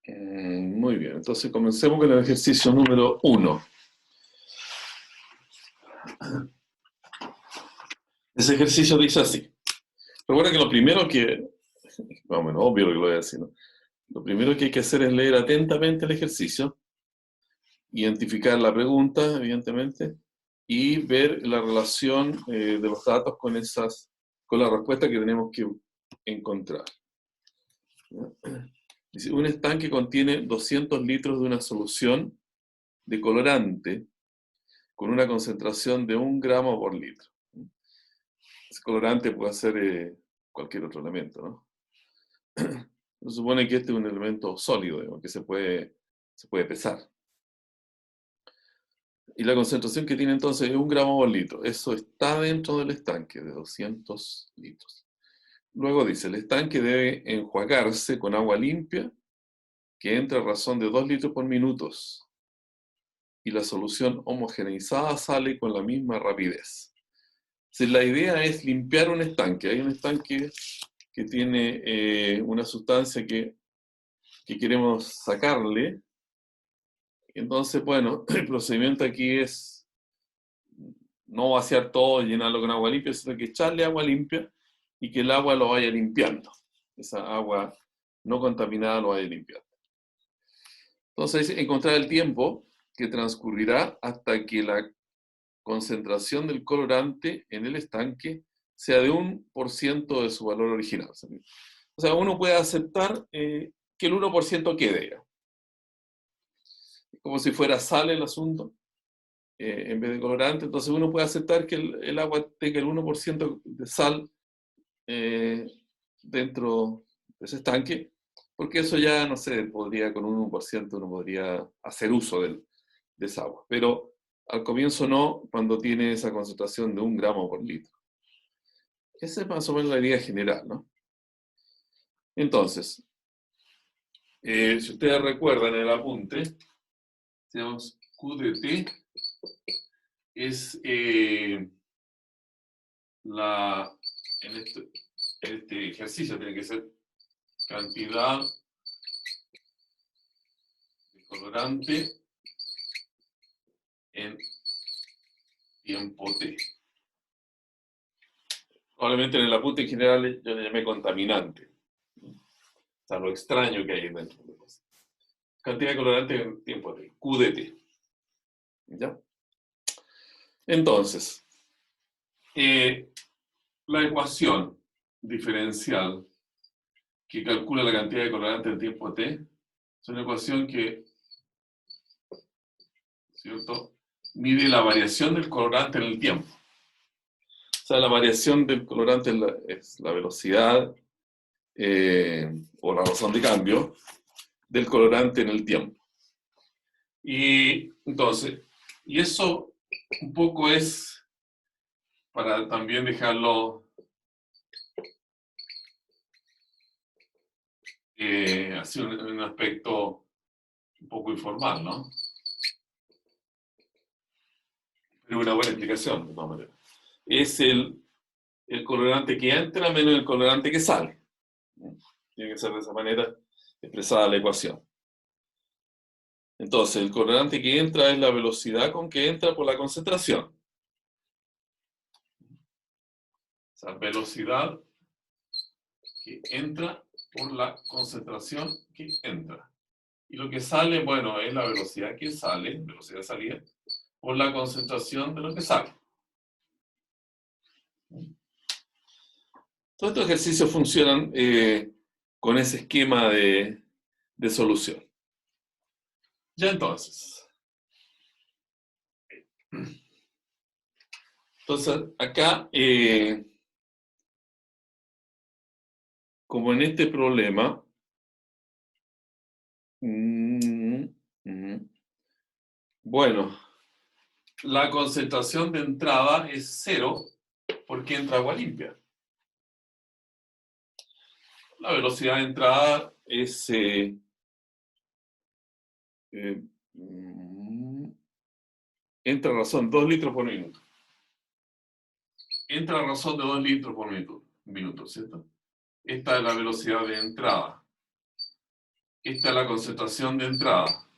Muy bien, entonces comencemos con el ejercicio número 1. Ese ejercicio dice así. Recuerda que lo primero que, más o menos obvio lo que lo voy a decir, ¿no? Lo primero que hay que hacer es leer atentamente el ejercicio, identificar la pregunta, evidentemente, y ver la relación de los datos con la respuesta que tenemos que encontrar. Dice, un estanque contiene 200 litros de una solución de colorante con una concentración de 1 gramo por litro. Ese colorante puede ser cualquier otro elemento, ¿no? Se supone que este es un elemento sólido, digamos, que se puede pesar. Y la concentración que tiene entonces es 1 gramo por litro. Eso está dentro del estanque de 200 litros. Luego dice, el estanque debe enjuagarse con agua limpia que entra a razón de 2 litros por minuto. Y la solución homogeneizada sale con la misma rapidez. Si la idea es limpiar un estanque, hay un estanque que tiene una sustancia que queremos sacarle, entonces, bueno, el procedimiento aquí es no vaciar todo y llenarlo con agua limpia, sino que echarle agua limpia y que el agua lo vaya limpiando. Esa agua no contaminada lo vaya limpiando. Entonces, encontrar el tiempo que transcurrirá hasta que la concentración del colorante en el estanque sea de 1% de su valor original. O sea, uno puede aceptar que el 1% quede, como si fuera sal el asunto, en vez de colorante. Entonces uno puede aceptar que el agua tenga el 1% de sal dentro de ese estanque, porque eso ya, no sé, podría con un 1% uno podría hacer uso de esa agua. Pero al comienzo no, cuando tiene esa concentración de 1 gramo por litro. Esa es más o menos la idea general, ¿no? Entonces, si ustedes recuerdan el apunte, tenemos Q de T es en este ejercicio tiene que ser cantidad de colorante en tiempo T. Probablemente en el apunte en general yo le llamé contaminante. O sea, lo extraño que hay dentro de cosas. Cantidad de colorante en tiempo T, Q de T. ¿Ya? Entonces, la ecuación diferencial que calcula la cantidad de colorante en tiempo T es una ecuación que, ¿cierto?, mide la variación del colorante en el tiempo. O sea, la variación del colorante es la velocidad o la razón de cambio del colorante en el tiempo. Y entonces, y eso un poco es para también dejarlo así un aspecto un poco informal, ¿no? Pero una buena explicación, de todas maneras. Es el colorante que entra menos el colorante que sale. Tiene que ser de esa manera expresada la ecuación. Entonces, el colorante que entra es la velocidad con que entra por la concentración. O sea, velocidad que entra por la concentración que entra. Y lo que sale, bueno, es la velocidad que sale, velocidad de salida, por la concentración de lo que sale. Todos estos ejercicios funcionan con ese esquema de solución. Ya entonces. Entonces, acá, como en este problema, bueno, la concentración de entrada es 0 porque entra agua limpia. La velocidad de entrada es entra a razón 2 litros por minuto. Entra a razón de 2 litros por minuto, ¿cierto? Esta es la velocidad de entrada. esta es la concentración de entrada.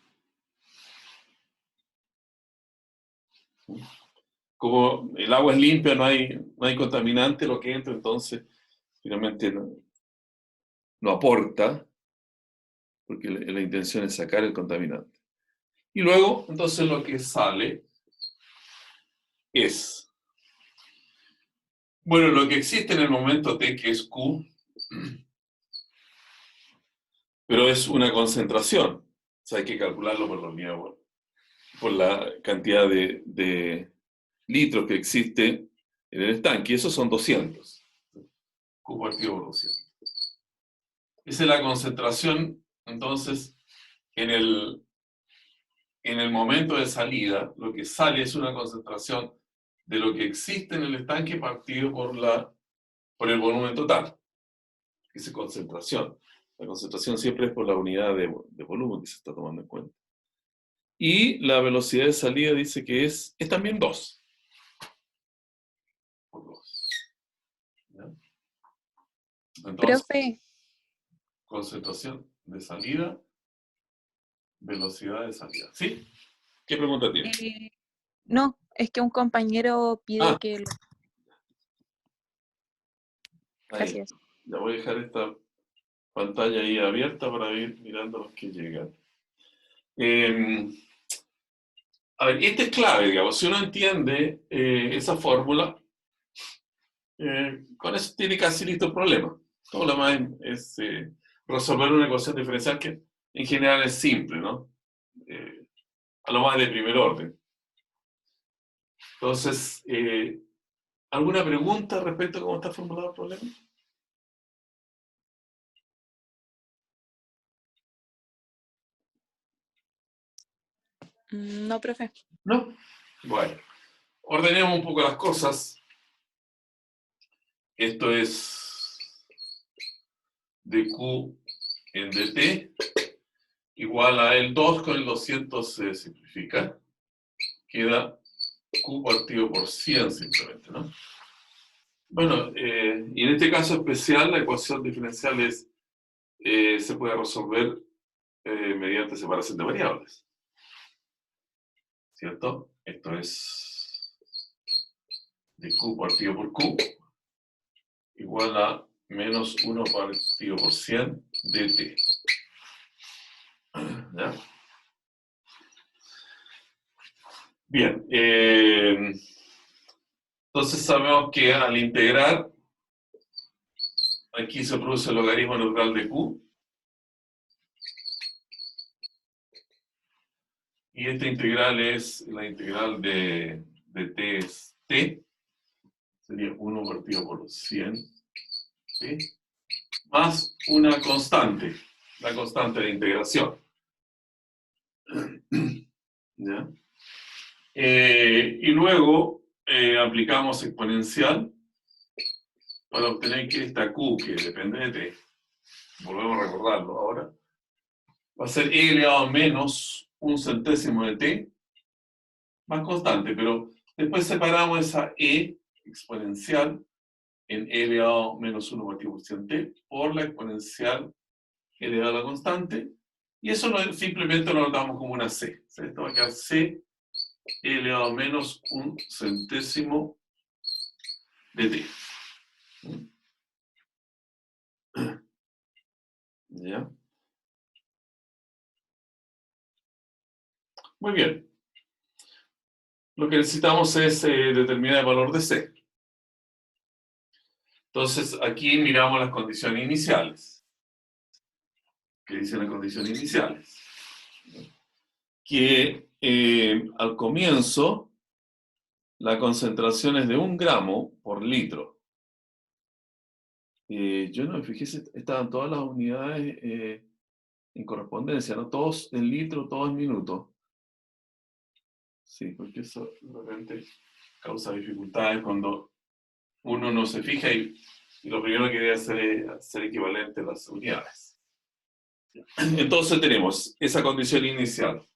Como el agua es limpia, no hay contaminante, lo que entra, entonces finalmente no aporta, porque la intención es sacar el contaminante. Y luego, entonces lo que sale es, bueno, lo que existe en el momento T, que es Q, pero es una concentración. O sea, hay que calcularlo por la unidad, por la cantidad de litros que existe en el estanque, y esos son 200. Q partido por 200. Esa es la concentración, entonces, en el momento de salida, lo que sale es una concentración de lo que existe en el estanque partido por el volumen total. Esa es concentración. La concentración siempre es por la unidad de volumen que se está tomando en cuenta. Y la velocidad de salida dice que es también 2. Por 2. ¿Ya? Entonces, Profe, concentración de salida, velocidad de salida. ¿Sí? ¿Qué pregunta tiene? no, es que un compañero pide Ah, que... ahí. Gracias. Ya voy a dejar esta pantalla ahí abierta para ir mirando los que llegan. A ver, este es clave, digamos. Si uno entiende esa fórmula, con eso tiene casi listo el problema. Todo lo más es resolver una ecuación diferencial que en general es simple, ¿no? A lo más de primer orden. Entonces, ¿alguna pregunta respecto a cómo está formulado el problema? No, profe. No. Bueno, ordenemos un poco las cosas. Esto es dq en dt igual a el 2 con el 200 se simplifica. Queda q partido por 100 simplemente, ¿no? Bueno, y en este caso especial la ecuación diferencial se puede resolver mediante separación de variables. ¿Cierto? Esto es de q partido por q igual a menos 1 partido por 100 dt. ¿Ya? Bien. Entonces sabemos que al integrar, aquí se produce el logaritmo neutral de q. Y esta integral es la integral de t es t. Sería 1 partido por 100 t. Más una constante, la constante de integración. ¿Ya? Y luego aplicamos exponencial para obtener que esta q, que depende de t, volvemos a recordarlo ahora, va a ser e elevado a menos un centésimo de t, más constante, pero después separamos esa e exponencial en e elevado a menos 1 partido por 100 t por la exponencial elevado a la constante, y eso simplemente lo notamos como una c. O sea, esto va a quedar c elevado a menos un centésimo de t. ¿Ya? Muy bien. Lo que necesitamos es determinar el valor de c. Entonces, aquí miramos las condiciones iniciales. ¿Qué dicen las condiciones iniciales? Que al comienzo la concentración es de 1 gramo por litro. Yo no me fijé si estaban todas las unidades en correspondencia, ¿no? Todos en litro, todos en minuto. Sí, porque eso de repente causa dificultades cuando uno no se fija y lo primero que debe hacer es hacer equivalente a las unidades. Entonces tenemos esa condición inicial,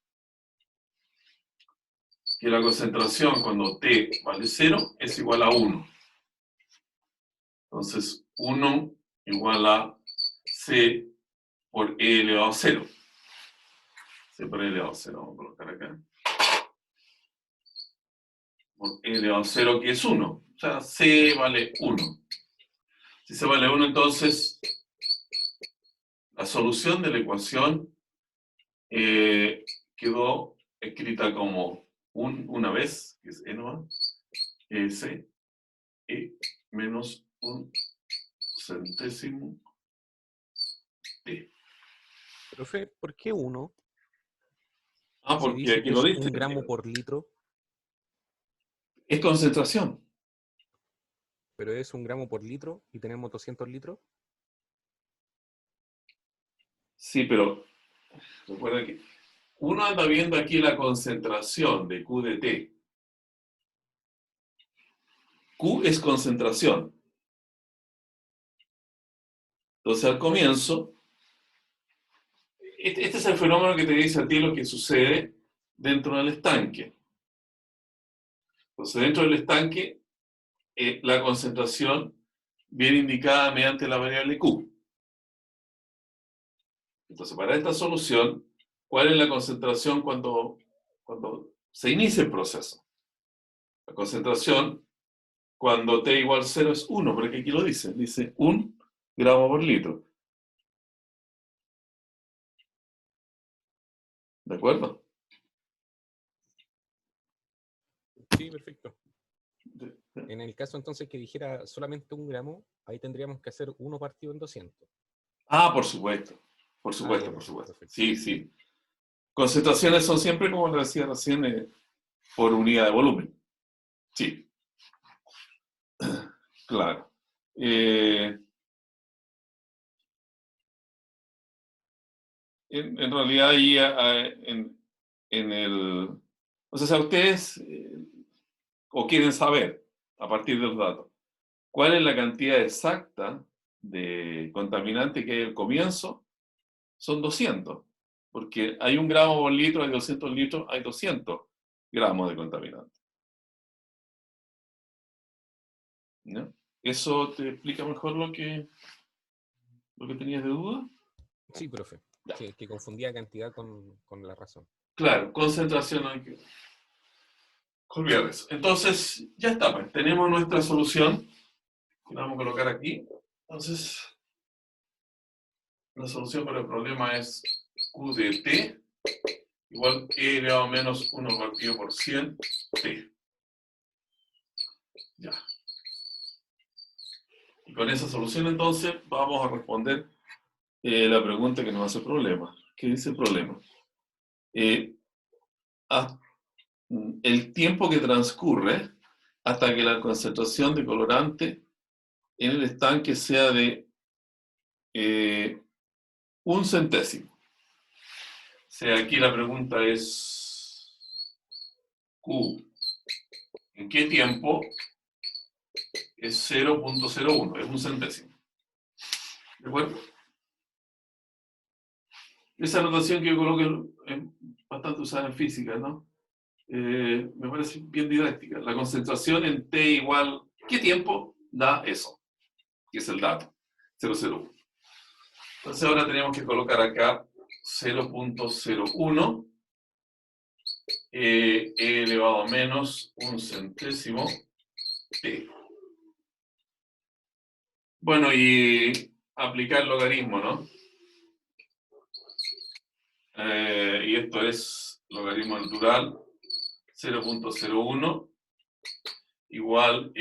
que la concentración cuando t vale 0 es igual a 1. Entonces 1 igual a c por e elevado a 0. C por e elevado a 0, vamos a colocar acá. Por e elevado a 0, que es 1. O sea, C vale 1. Si C vale 1, entonces la solución de la ecuación quedó escrita como una vez, que es e nomás, C, e menos un centésimo t. Profe, ¿por qué 1? Ah, Si porque dice aquí que lo es dice. 1 gramo por litro, Es concentración. pero es 1 gramo por litro y tenemos 200 litros. Sí, pero recuerda que uno anda viendo aquí la concentración de Q de T. Q es concentración. Entonces, al comienzo, este es el fenómeno que te dice a ti lo que sucede dentro del estanque. Entonces, dentro del estanque, la concentración viene indicada mediante la variable Q. Entonces, para esta solución, ¿cuál es la concentración cuando se inicia el proceso? La concentración cuando T igual 0 es 1, porque aquí lo dice 1 gramo por litro. ¿De acuerdo? Sí, perfecto. En el caso entonces que dijera solamente 1 gramo, ahí tendríamos que hacer 1 partido en 200. Ah, por supuesto. Por Ah, supuesto, ya, por supuesto. perfecto. Sí, sí. Concentraciones son siempre, como les decía recién, por unidad de volumen. Sí. Claro. En realidad, ahí en el. O sea, si ustedes o quieren saber, a partir de los datos, cuál es la cantidad exacta de contaminante que hay al comienzo, son 200. Porque hay 1 gramo por litro, hay 200 litros, hay 200 gramos de contaminante. ¿No? ¿Eso te explica mejor lo que tenías de duda? Sí, profe. Ya. Que confundía cantidad con la razón. Claro, concentración no hay que olvidar eso. Entonces, ya está, pues, tenemos nuestra solución. La vamos a colocar aquí. Entonces, la solución para el problema es Q de T igual E elevado a menos 1 partido por 100 T. Ya. Y con esa solución entonces vamos a responder la pregunta que nos hace el problema. ¿Qué dice el problema? El tiempo que transcurre hasta que la concentración de colorante en el estanque sea de 1 centésimo. O sea, aquí la pregunta es Q, ¿en qué tiempo es 0.01? Es 1 centésimo. ¿De acuerdo? Esa notación que yo coloco es bastante usada en física, ¿no? Me parece bien didáctica. La concentración en T igual, ¿qué tiempo da eso? Que es el dato, 0,01. Entonces ahora tenemos que colocar acá 0.01 e elevado a menos 1 centésimo t. Bueno, y aplicar el logaritmo, ¿no? Y esto es logaritmo natural 0.01 igual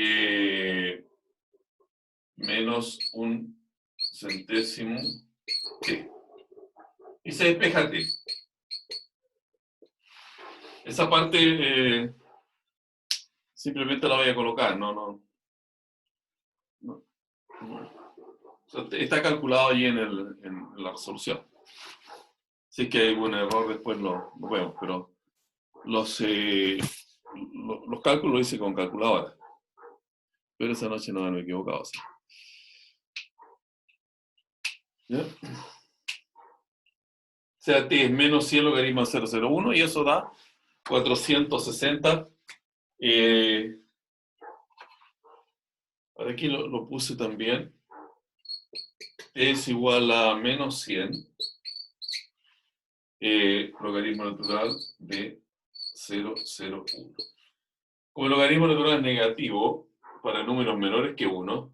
menos 1 centésimo t. Y se despeja t. Esa parte simplemente la voy a colocar, no. O sea, está calculado allí en la resolución. Si es que hay algún error, después lo vemos, pero los cálculos los hice con calculadora. Pero esa noche no me he equivocado. ¿Sí? ¿Ya? O sea, t es menos 100 logaritmo de 0,01 y eso da 460. Aquí lo puse también. es igual a menos 100, logaritmo natural de 0,01. Como el logaritmo natural es negativo para números menores que 1,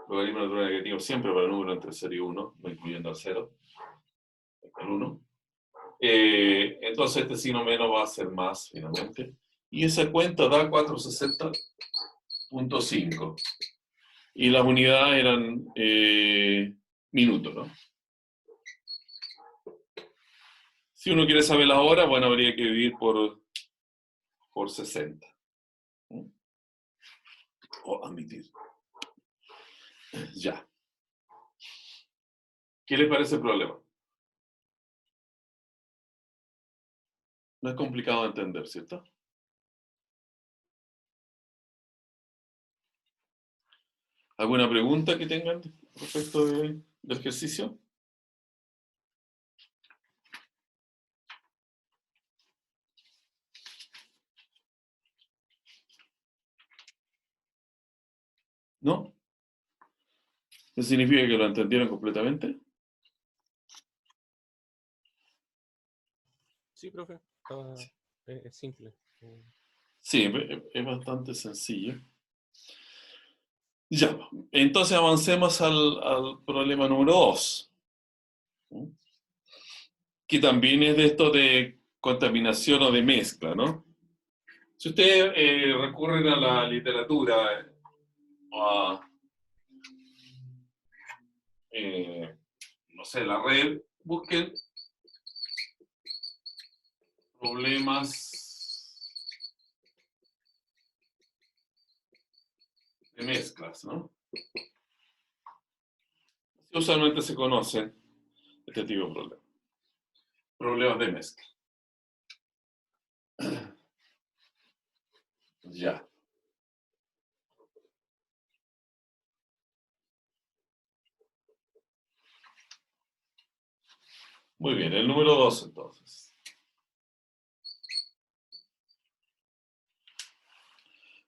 logaritmo natural negativo siempre para números entre 0 y 1, no incluyendo al 0, el 1, entonces este signo menos va a ser más finalmente. Y esa cuenta da 460.5. Y las unidades eran minutos, ¿no? Si uno quiere saber la hora, bueno, habría que dividir por 60. O admitir. Ya. ¿Qué les parece el problema? No es complicado de entender, ¿cierto? ¿Alguna pregunta que tengan respecto del ejercicio? ¿No? ¿Eso significa que lo entendieron completamente? Sí, profe. Es simple. Sí, es bastante sencillo. Ya, entonces avancemos al problema número 2, que también es de esto de contaminación o de mezcla, ¿no? Si ustedes recurren a la literatura, a, no sé, la red, busquen problemas de mezclas, ¿no? Usualmente se conocen este tipo de problemas. Problemas de mezcla. Ya. Muy bien, el número 2 entonces.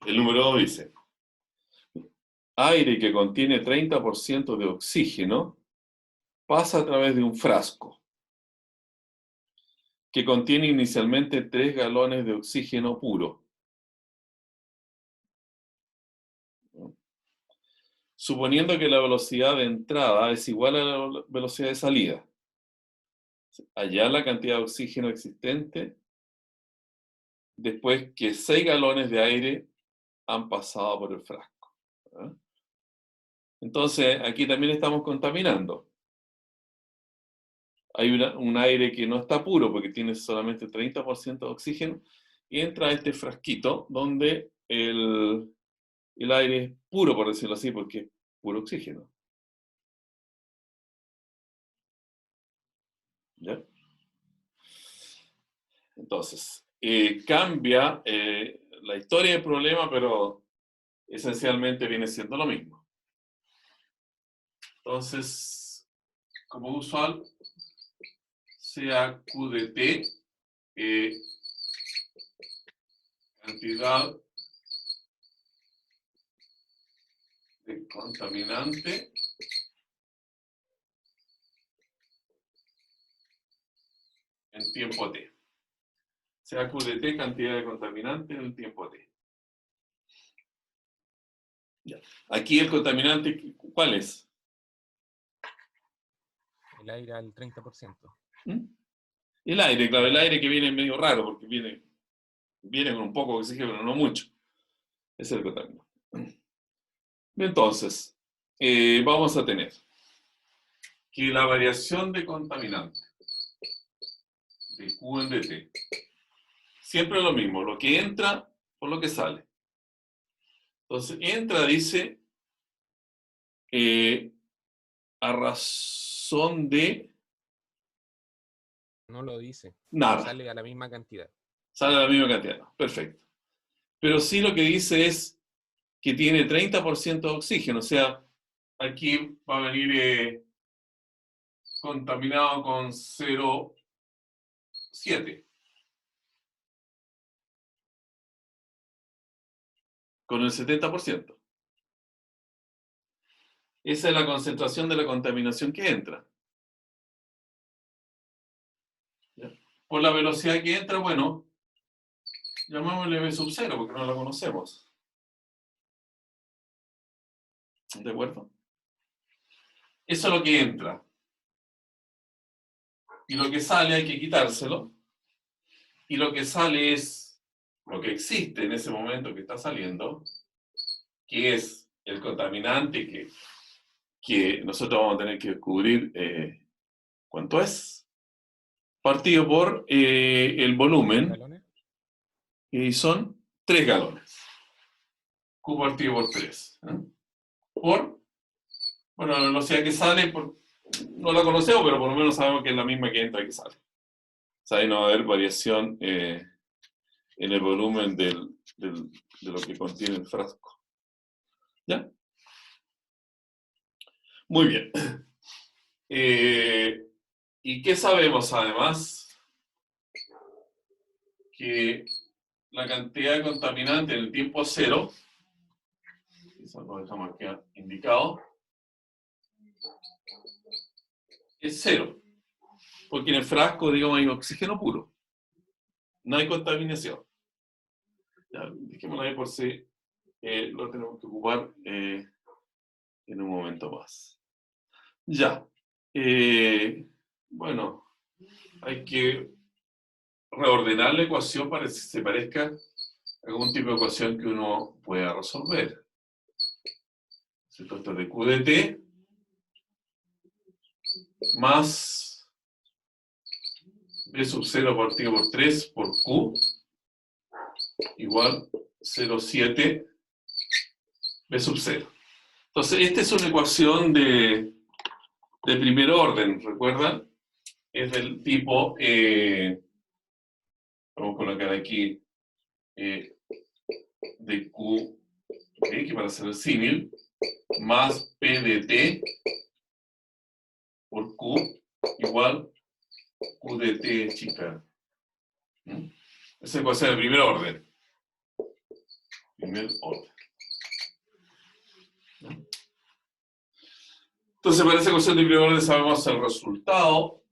El número 2 dice, aire que contiene 30% de oxígeno pasa a través de un frasco que contiene inicialmente 3 galones de oxígeno puro. Suponiendo que la velocidad de entrada es igual a la velocidad de salida. Hallar la cantidad de oxígeno existente después que 6 galones de aire han pasado por el frasco. Entonces, aquí también estamos contaminando. Hay un aire que no está puro porque tiene solamente 30% de oxígeno y entra a este frasquito donde el aire es puro, por decirlo así, porque es puro oxígeno. ¿Ya? Entonces, cambia la historia del problema, pero esencialmente viene siendo lo mismo. Entonces, como usual, sea Q de T, cantidad de contaminante en tiempo T. Sea Q de T, cantidad de contaminante en el tiempo T. Ya. Aquí el contaminante, ¿cuál es? El aire al 30%. ¿Mm? El aire, claro, el aire que viene medio raro, porque viene con un poco de oxígeno, pero no mucho. Ese es el contaminante. Entonces, vamos a tener que la variación de contaminante de Q en dt siempre es lo mismo, lo que entra o lo que sale. Entonces, entra, dice, a razón de No lo dice. nada. Sale a la misma cantidad. Sale la misma cantidad, no, perfecto. Pero sí lo que dice es que tiene 30% de oxígeno, o sea, aquí va a venir contaminado con 0,7. Con el 70%. Esa es la concentración de la contaminación que entra. ¿Ya? Por la velocidad que entra, bueno, llamémosle V sub 0 porque no la conocemos. ¿De acuerdo? Eso es lo que entra. Y lo que sale hay que quitárselo. Y lo que sale es lo que existe en ese momento que está saliendo, que es el contaminante que nosotros vamos a tener que descubrir cuánto es, partido por el volumen, ¿Galones? y son 3 galones. Q partido por 3. Por, bueno, la velocidad que sale, no la conocemos, pero por lo menos sabemos que es la misma que entra y que sale. O sea, ahí no va a haber variación en el volumen de lo que contiene el frasco. ¿Ya? Muy bien. ¿Y qué sabemos además? Que la cantidad de contaminante en el tiempo cero, eso lo dejamos aquí indicado, es cero. Porque en el frasco, digamos, hay oxígeno puro. No hay contaminación. Ya, dejémoslo ahí por si lo tenemos que ocupar en un momento más. Ya. Bueno, hay que reordenar la ecuación para que se parezca a algún tipo de ecuación que uno pueda resolver. Esto es de Q de T más B sub 0 partido por 3 por Q igual 0,7 B sub 0. Entonces, esta es una ecuación de primer orden, ¿recuerdan? Es del tipo, vamos a colocar aquí, de Q, que para hacer el símil, más P de T por Q igual Q de T chica. Esa ecuación de primer orden. Primer orden. Entonces, para esa ecuación de primer orden sabemos el resultado.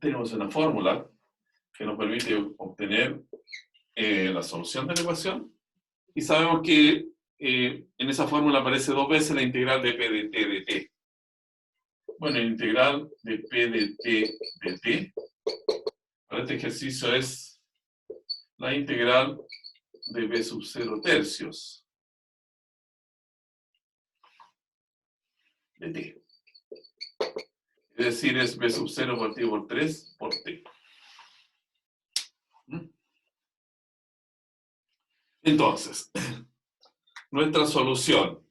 Tenemos una fórmula que nos permite obtener la solución de la ecuación. Y sabemos que en esa fórmula aparece 2 veces la integral de P de T de T. Bueno, la integral de P de T de T para este ejercicio es la integral de B sub 0 tercios de T. Es decir, es B sub 0 partido por 3 por T. Entonces, nuestra solución,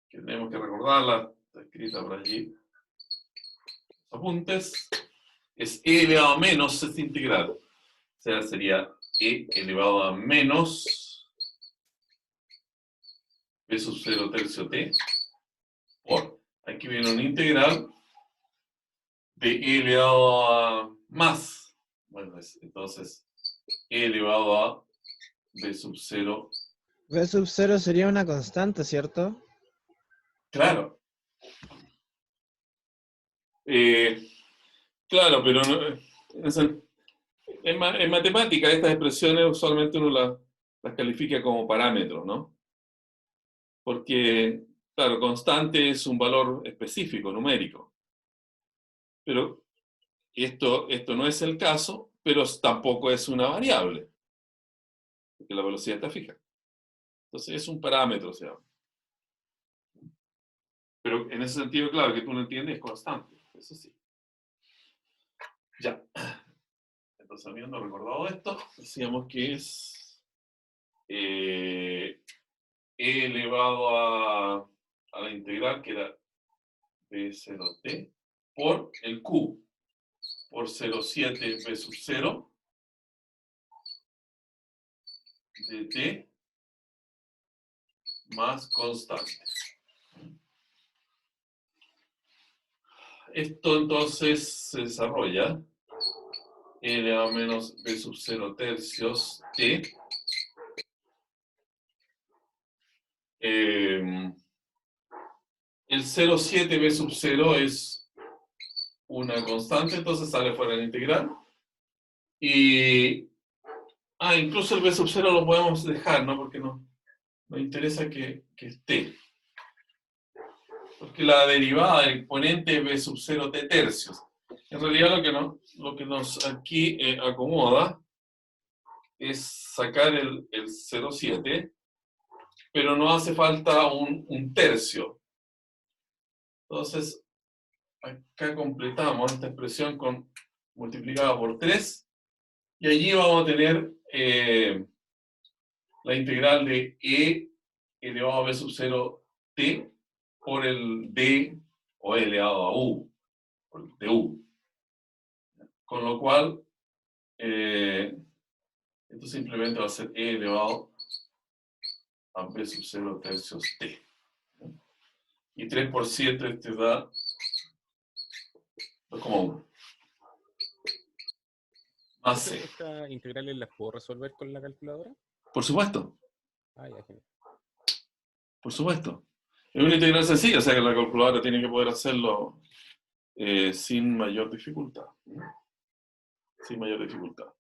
que tenemos que recordarla, está escrita por allí, apuntes, es E elevado a menos esta integral. O sea, sería E elevado a menos B sub 0 tercio T por, aquí viene una integral de E elevado a más, bueno, entonces E elevado a B sub 0. V sub 0 sería una constante, ¿cierto? Claro. Claro, pero en matemática estas expresiones usualmente uno las califica como parámetros, ¿no? Porque, claro, constante es un valor específico, numérico. Pero esto no es el caso, pero tampoco es una variable, porque la velocidad está fija. Entonces es un parámetro, o sea. Pero en ese sentido, claro, que tú no entiendes, es constante, eso sí. Ya. Entonces, habiendo recordado esto, decíamos que es E elevado a la integral, que era B0T, por el Q, por 0,7 B sub 0 de T más constante. Esto entonces se desarrolla E elevado a menos B sub 0 tercios T el 0,7 b sub 0 es una constante, entonces sale fuera de la integral. Y incluso el b sub 0 lo podemos dejar, ¿no? Porque nos interesa que esté. Porque la derivada del exponente b sub 0 t tercios. En realidad lo que nos aquí acomoda es sacar el 0,7, pero no hace falta un tercio. Entonces, acá completamos esta expresión multiplicada por 3, y allí vamos a tener la integral de e elevado a b sub 0 t por el d o e elevado a u, por el du. Con lo cual, esto simplemente va a ser e elevado a b sub 0 tercios t. Y 3 por 7 te da 2,1. Más c. ¿Estas integrales las puedo resolver con la calculadora? Por supuesto, Ah, ya, genial. por supuesto. Es una integral sencilla, o sea que la calculadora tiene que poder hacerlo sin mayor dificultad. Sin mayor dificultad.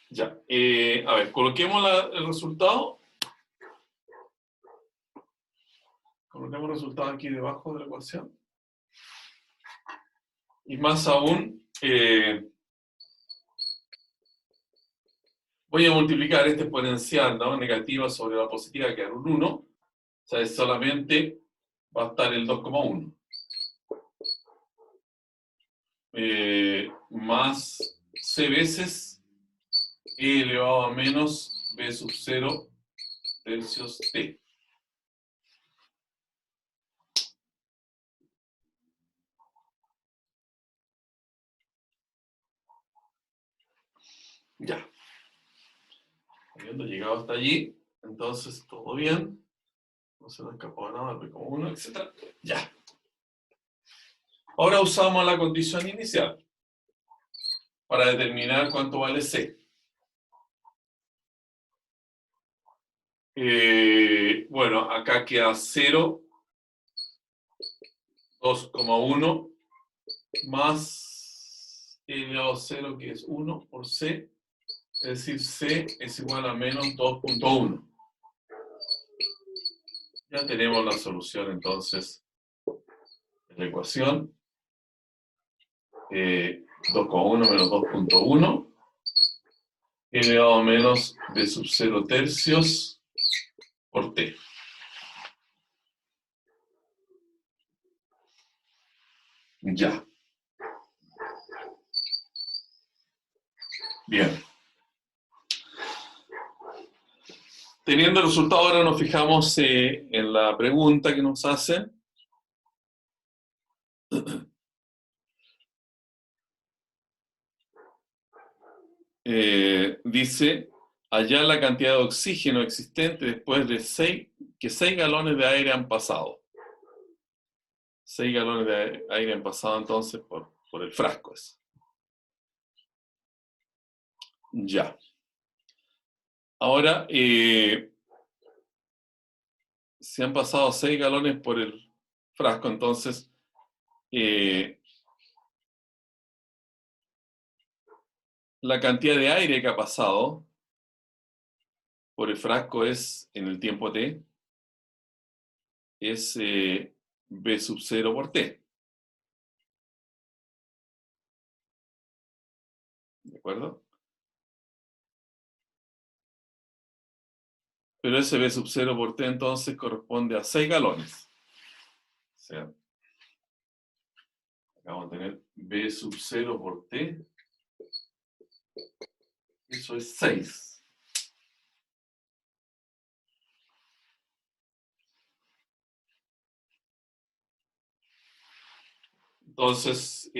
Ya, a ver, coloquemos el resultado. Coloquemos el resultado aquí debajo de la ecuación. Y más aún, voy a multiplicar este exponencial, ¿no? Negativa sobre la positiva, que era un 1. O sea, solamente va a estar el 2,1. Más c veces e elevado a menos b sub 0 tercios t. Ya. Habiendo llegado hasta allí, entonces todo bien. No se nos escapó nada, el b,1, etc. Ya. Ahora usamos la condición inicial para determinar cuánto vale c. Bueno, acá queda 0, 2,1 más e elevado a 0, que es 1 por c. Es decir, c es igual a menos 2,1. Ya tenemos la solución entonces de la ecuación. 2,1 menos 2,1 elevado a menos b sub 0 tercios por t. Ya. Bien. Teniendo el resultado, ahora nos fijamos en la pregunta que nos hacen. Dice, hallar la cantidad de oxígeno existente después de 6 galones de aire han pasado. 6 galones de aire han pasado entonces por el frasco ese. Ya. Ahora, si han pasado 6 galones por el frasco, entonces la cantidad de aire que ha pasado por el frasco es, en el tiempo t, es b sub 0 por t. ¿De acuerdo? Pero ese b sub 0 por t entonces corresponde a 6 galones. O sea, acá vamos a tener b sub 0 por t. Eso es 6. Entonces,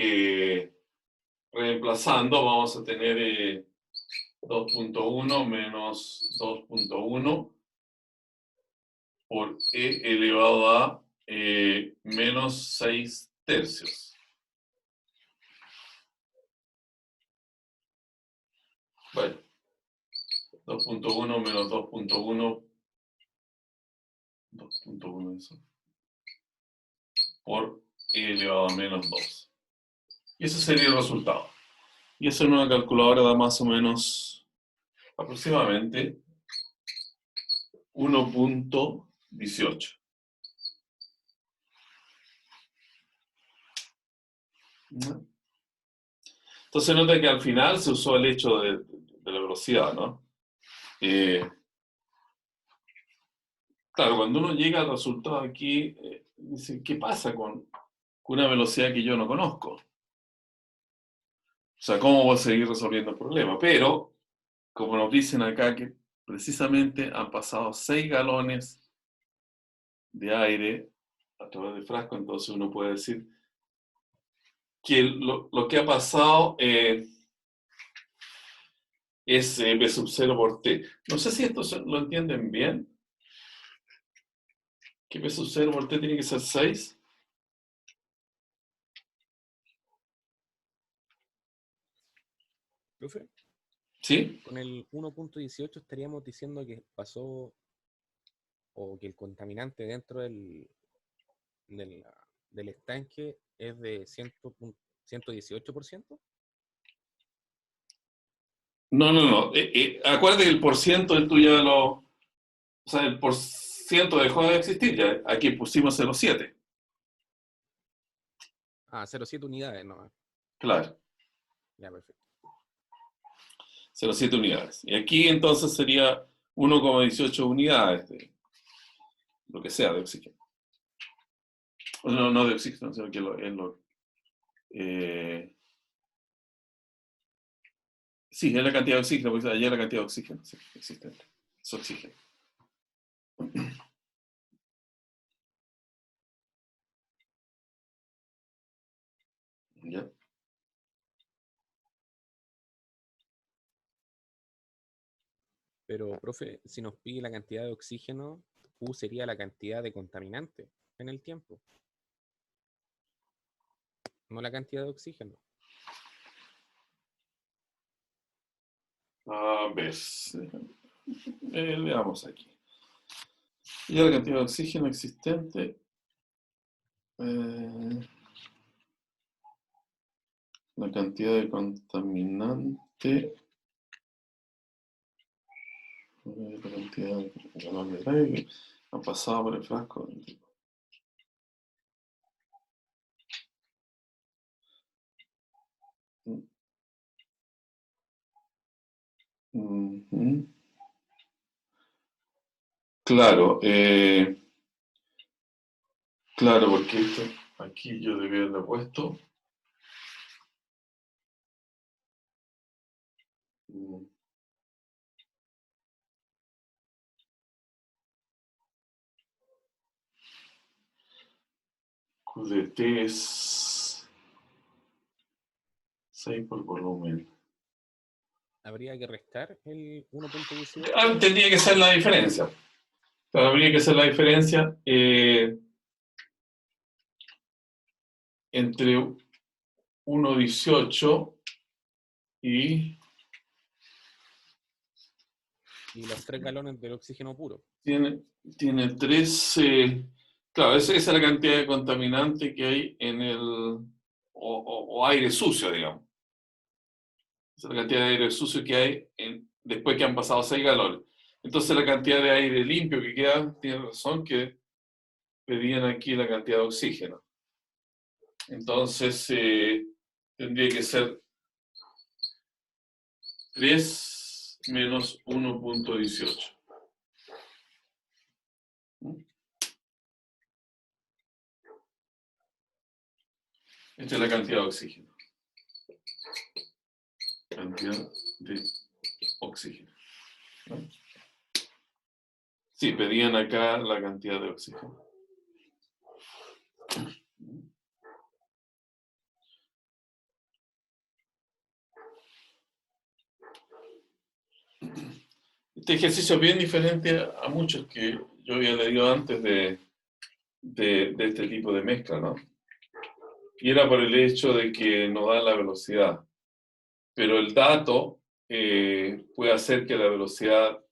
reemplazando, vamos a tener 2,1 menos 2,1 por e elevado a menos 6 tercios. Bueno, 2,1 menos 2,1 2.1 eso, por e elevado a menos 2. Y ese sería el resultado. Y eso en una calculadora da más o menos aproximadamente 1.18. Entonces nota que al final se usó el hecho de la velocidad, ¿no? Claro, cuando uno llega al resultado aquí, dice, ¿qué pasa con una velocidad que yo no conozco? O sea, ¿cómo voy a seguir resolviendo el problema? Pero, como nos dicen acá, que precisamente han pasado 6 galones de aire a través del frasco, entonces uno puede decir que lo que ha pasado es B sub 0 por T. No sé si esto lo entienden bien. Que B sub 0 por T tiene que ser 6. Profe, ¿Sí? con el 1.18 estaríamos diciendo que pasó, o que el contaminante dentro del estanque es de 118%. No. Acuérdate que el porciento tú ya lo... O sea, el porciento dejó de existir ya. Aquí pusimos 0,7. Ah, 0,7 unidades, no. Claro, Ya, perfecto. 0,7 unidades. Y aquí entonces sería 1,18 unidades de lo que sea de oxígeno. No de oxígeno, sino que sí, es la cantidad de oxígeno, porque allá es la cantidad de oxígeno sí, existente. Es oxígeno. ¿Ya? Pero, profe, si nos pide la cantidad de oxígeno, U sería la cantidad de contaminante en el tiempo, no la cantidad de oxígeno. A ver, veamos aquí. Ya la cantidad de oxígeno existente. La cantidad de contaminante. La cantidad de galones de aire que han pasado por el frasco. Ujú. Claro, claro, porque esto aquí yo debía haberle puesto QDT es 6 por volumen. Habría que restar el 1.18. Tendría que ser la diferencia. Claro, habría que hacer la diferencia entre 1,18 y Y los 3 galones del oxígeno puro. tiene 3, claro, esa es la cantidad de contaminante que hay en el, o aire sucio, digamos. Esa es la cantidad de aire sucio que hay después que han pasado 6 galones. Entonces la cantidad de aire limpio que queda, tiene razón que pedían aquí la cantidad de oxígeno. Entonces tendría que ser 3 menos 1.18. Esta es la cantidad de oxígeno. Cantidad de oxígeno. ¿No? Sí, pedían acá la cantidad de oxígeno. Este ejercicio es bien diferente a muchos que yo había leído antes de este tipo de mezcla, ¿no? Y era por el hecho de que no da la velocidad. Pero el dato puede hacer que la velocidad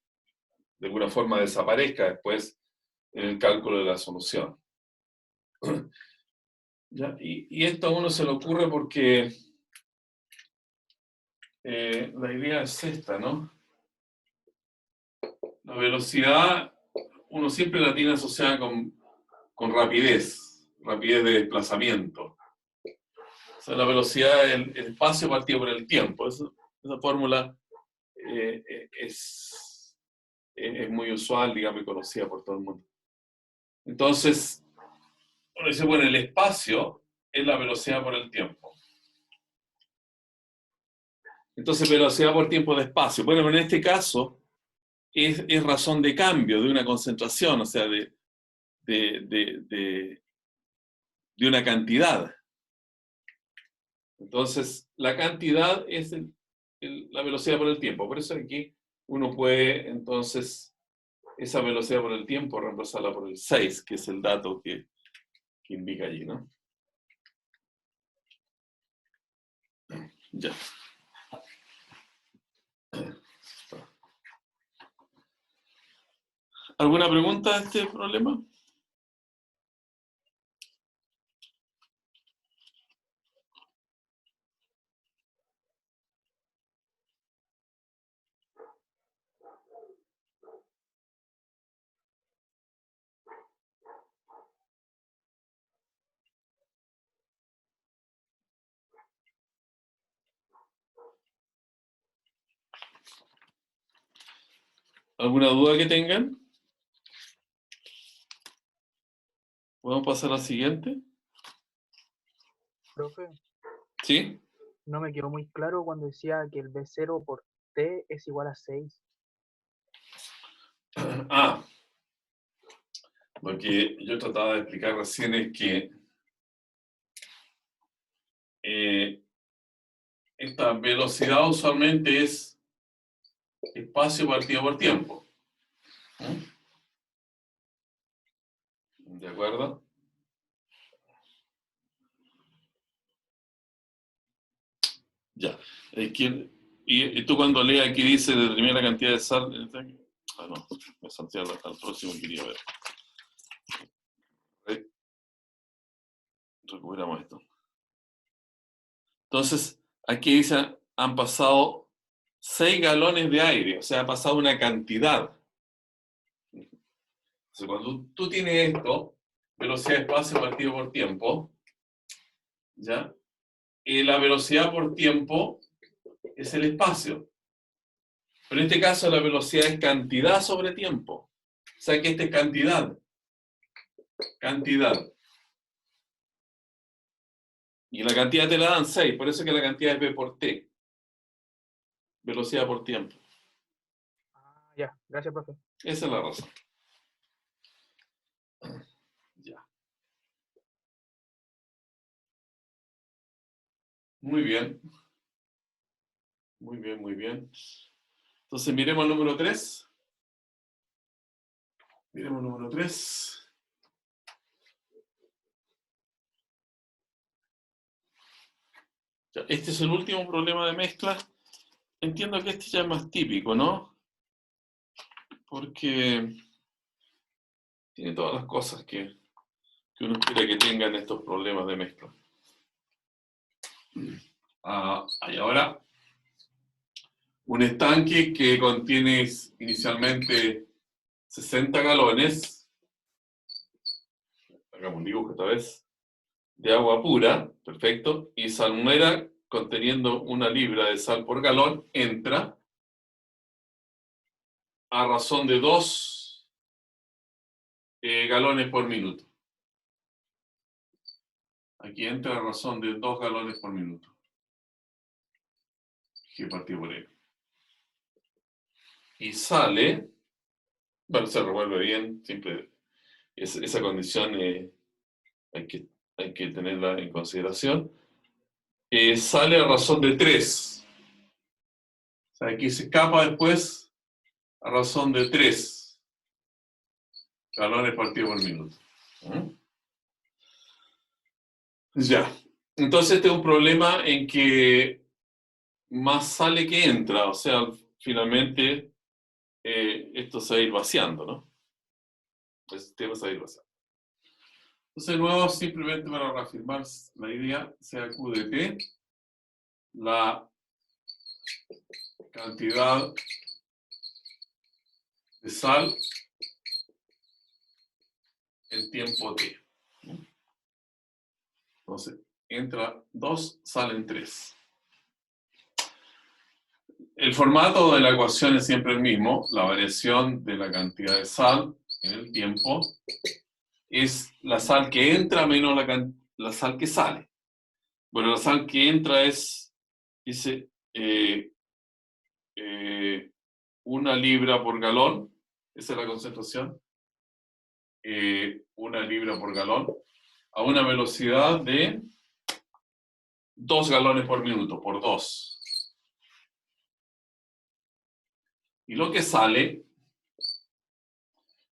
de alguna forma desaparezca después en el cálculo de la solución. ¿Ya? Y esto a uno se le ocurre porque la idea es esta, ¿no? La velocidad, uno siempre la tiene asociada con rapidez de desplazamiento. O sea, la velocidad, el espacio partido por el tiempo. Esa fórmula es muy usual, digamos, y conocida por todo el mundo. Entonces, uno dice, bueno, el espacio es la velocidad por el tiempo. Entonces, velocidad por tiempo de espacio. Bueno, en este caso, es razón de cambio de una concentración, o sea, de una cantidad. Entonces, la cantidad es la velocidad por el tiempo. Por eso aquí uno puede, entonces, esa velocidad por el tiempo reemplazarla por el 6, que es el dato que indica allí, ¿no? Ya. ¿Alguna pregunta a este problema? ¿Alguna duda que tengan? ¿Podemos pasar al siguiente? Profe, ¿Sí? no me quedó muy claro cuando decía que el B0 por T es igual a 6. Ah, lo que yo trataba de explicar recién es que esta velocidad usualmente es espacio partido por tiempo. ¿De acuerdo? Ya. Y tú cuando leas aquí dice determina la cantidad de sal. Ah, no, me salté al próximo que quería ver. Recuperamos esto. Entonces, aquí dice, han pasado 6 galones de aire, o sea, ha pasado una cantidad. Entonces, cuando tú tienes esto, velocidad de espacio partido por tiempo, ¿ya? Y la velocidad por tiempo es el espacio. Pero en este caso la velocidad es cantidad sobre tiempo. O sea que esta es cantidad. Cantidad. Y la cantidad te la dan 6, por eso es que la cantidad es v por t. Velocidad por tiempo. Ah, ya, gracias, profe. Esa es la razón. Ya. Muy bien. Muy bien, muy bien. Entonces miremos el número 3. Miremos el número 3. Ya, este es el último problema de mezcla. Entiendo que este ya es más típico, ¿no? Porque tiene todas las cosas que uno espera que tengan estos problemas de mezcla. Y ahora, un estanque que contiene inicialmente 60 galones, hagamos un dibujo esta vez, de agua pura, perfecto, y salmuera conteniendo 1 libra de sal por galón, entra a razón de 2 galones por minuto. Aquí entra a razón de 2 galones por minuto. G partido por E. Y sale, bueno, se revuelve bien, siempre esa condición hay que tenerla en consideración. Sale a razón de 3. O sea, aquí se escapa después a razón de 3 galones partido por minuto. Ya. Entonces este es un problema en que más sale que entra, o sea, finalmente esto se va a ir vaciando, ¿no? el sistema esa derivación. Entonces, de nuevo, simplemente para reafirmar la idea, sea Q de T, la cantidad de sal en tiempo T. Entonces, entra 2, salen 3. El formato de la ecuación es siempre el mismo. La variación de la cantidad de sal en el tiempo es la sal que entra menos la sal que sale. Bueno, la sal que entra dice, 1 libra por galón. Esa es la concentración. 1 libra por galón a una velocidad de 2 galones por minuto, por 2. Y lo que sale,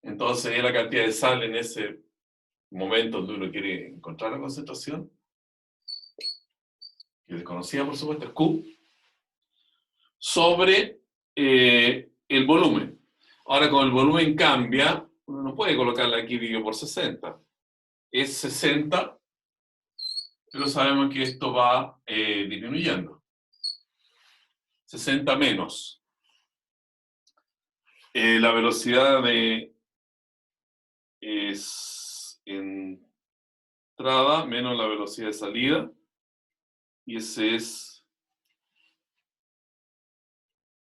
entonces es la cantidad de sal en ese momento donde uno quiere encontrar la concentración, que desconocida por supuesto, es Q, sobre el volumen. Ahora, con el volumen cambia, uno no puede colocarla aquí dividido por 60. Es 60, pero sabemos que esto va disminuyendo. 60 menos la velocidad de entrada menos la velocidad de salida, y ese es,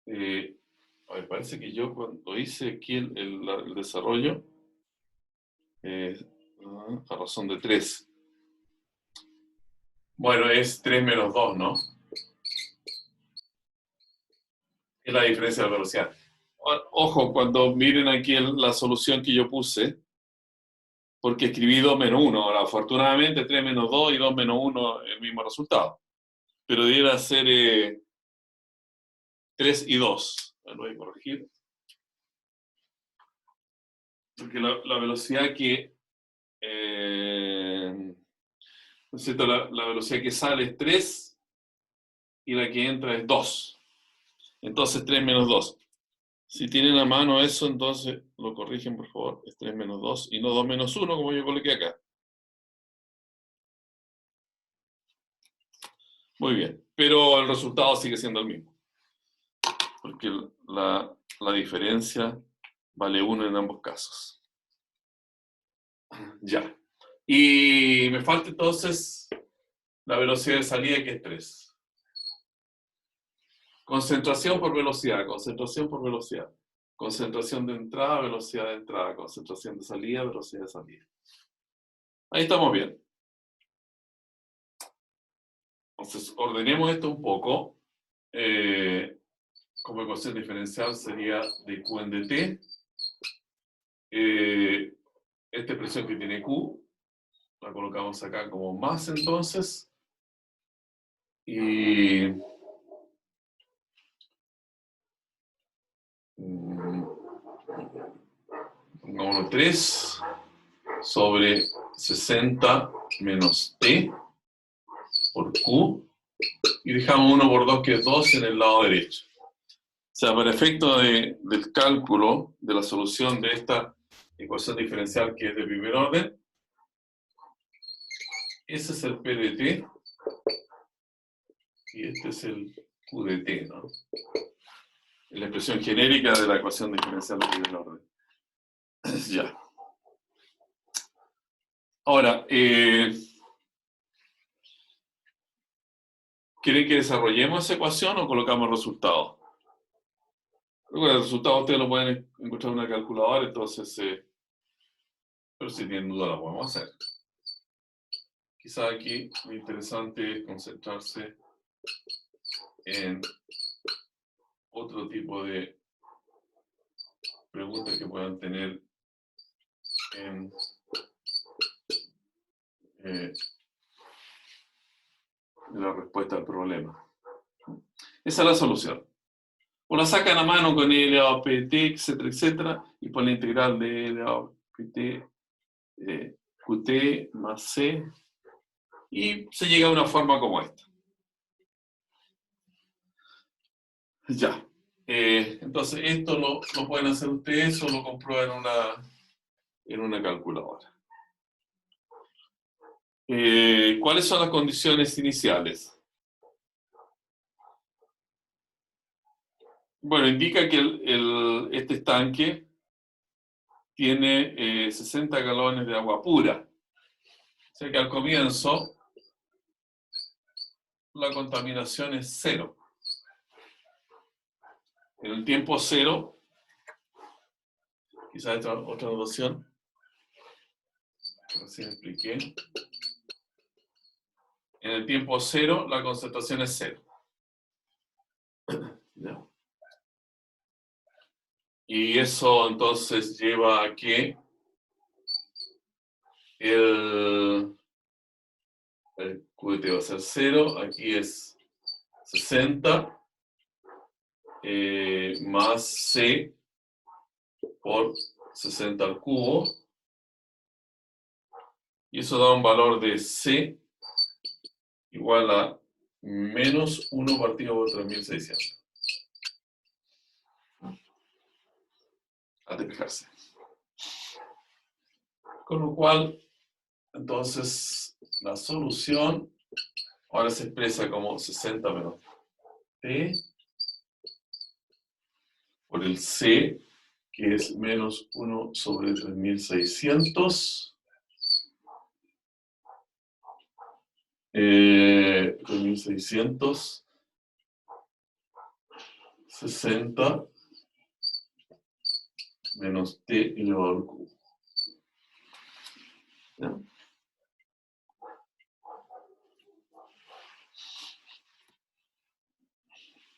a ver, parece que yo cuando hice aquí el desarrollo, a razón de 3. Bueno, es 3 menos 2, ¿no? Es la diferencia de la velocidad. Ojo, cuando miren aquí la solución que yo puse, porque escribí 2 menos 1. Ahora, afortunadamente, 3 menos 2 y 2 menos 1 el mismo resultado. Pero debiera ser 3 y 2. Lo voy a corregir. Porque la velocidad que... ¿no es cierto? La velocidad que sale es 3 y la que entra es 2. Entonces 3 menos 2. Si tienen a mano eso, entonces lo corrigen, por favor. Es 3 menos 2 y no 2 menos 1, como yo coloqué acá. Muy bien. Pero el resultado sigue siendo el mismo. Porque la diferencia vale 1 en ambos casos. Ya. Y me falta entonces la velocidad de salida, que es 3. Concentración por velocidad, concentración por velocidad. Concentración de entrada, velocidad de entrada. Concentración de salida, velocidad de salida. Ahí estamos bien. Entonces, ordenemos esto un poco. Como ecuación diferencial sería de Q en dt. Esta expresión que tiene Q, la colocamos acá como más entonces. Y... pongámoslo 3 sobre 60 menos t por q, y dejamos 1 por 2, que es 2 en el lado derecho. O sea, para efecto del cálculo de la solución de esta ecuación diferencial, que es de primer orden, ese es el p de t y este es el q de t, ¿no? Es la expresión genérica de la ecuación diferencial de primer orden. Ya. Ahora, ¿quieren que desarrollemos esa ecuación o colocamos el resultado? Bueno, el resultado ustedes lo pueden encontrar en una calculadora, entonces, pero si tienen duda lo podemos hacer. Quizá aquí lo interesante es concentrarse en otro tipo de preguntas que puedan tener en la respuesta al problema. Esa es la solución. O la sacan a mano con L elevado a pt, etcétera, etcétera, y por la integral de L elevado a pt, qt más c, y se llega a una forma como esta. Ya. Entonces, esto lo pueden hacer ustedes o lo comprueban en una calculadora. ¿Cuáles son las condiciones iniciales? Bueno, indica que este estanque tiene 60 galones de agua pura. O sea que al comienzo la contaminación es cero. En el tiempo cero, quizás otra notación, así expliqué. En el tiempo cero, la concentración es cero. ¿Ya? Y eso entonces lleva a que el QT va a ser 0, aquí es 60 más C por 60 al cubo, y eso da un valor de C igual a menos 1 partido por 3600. A despejarse. Con lo cual, entonces, la solución ahora se expresa como 60 menos T por el C, que es menos 1 sobre 3600. 3600, 60 menos T elevado al cubo. ¿Ya?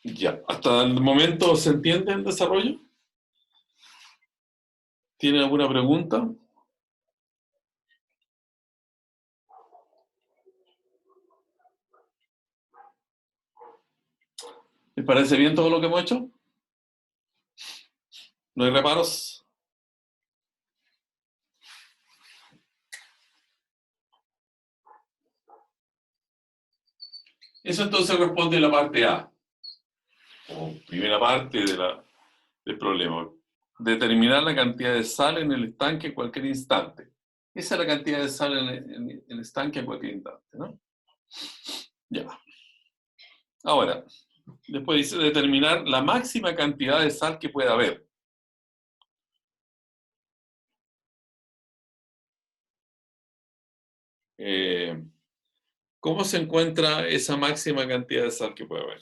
Ya, hasta el momento ¿se entiende el desarrollo? ¿Tiene alguna pregunta? ¿Les parece bien todo lo que hemos hecho? ¿No hay reparos? Eso entonces responde a la parte A, o primera parte del problema. Determinar la cantidad de sal en el estanque en cualquier instante. Esa es la cantidad de sal en el estanque en cualquier instante, ¿no? Ya. Ahora, después dice determinar la máxima cantidad de sal que pueda haber. ¿Cómo se encuentra esa máxima cantidad de sal que puede haber?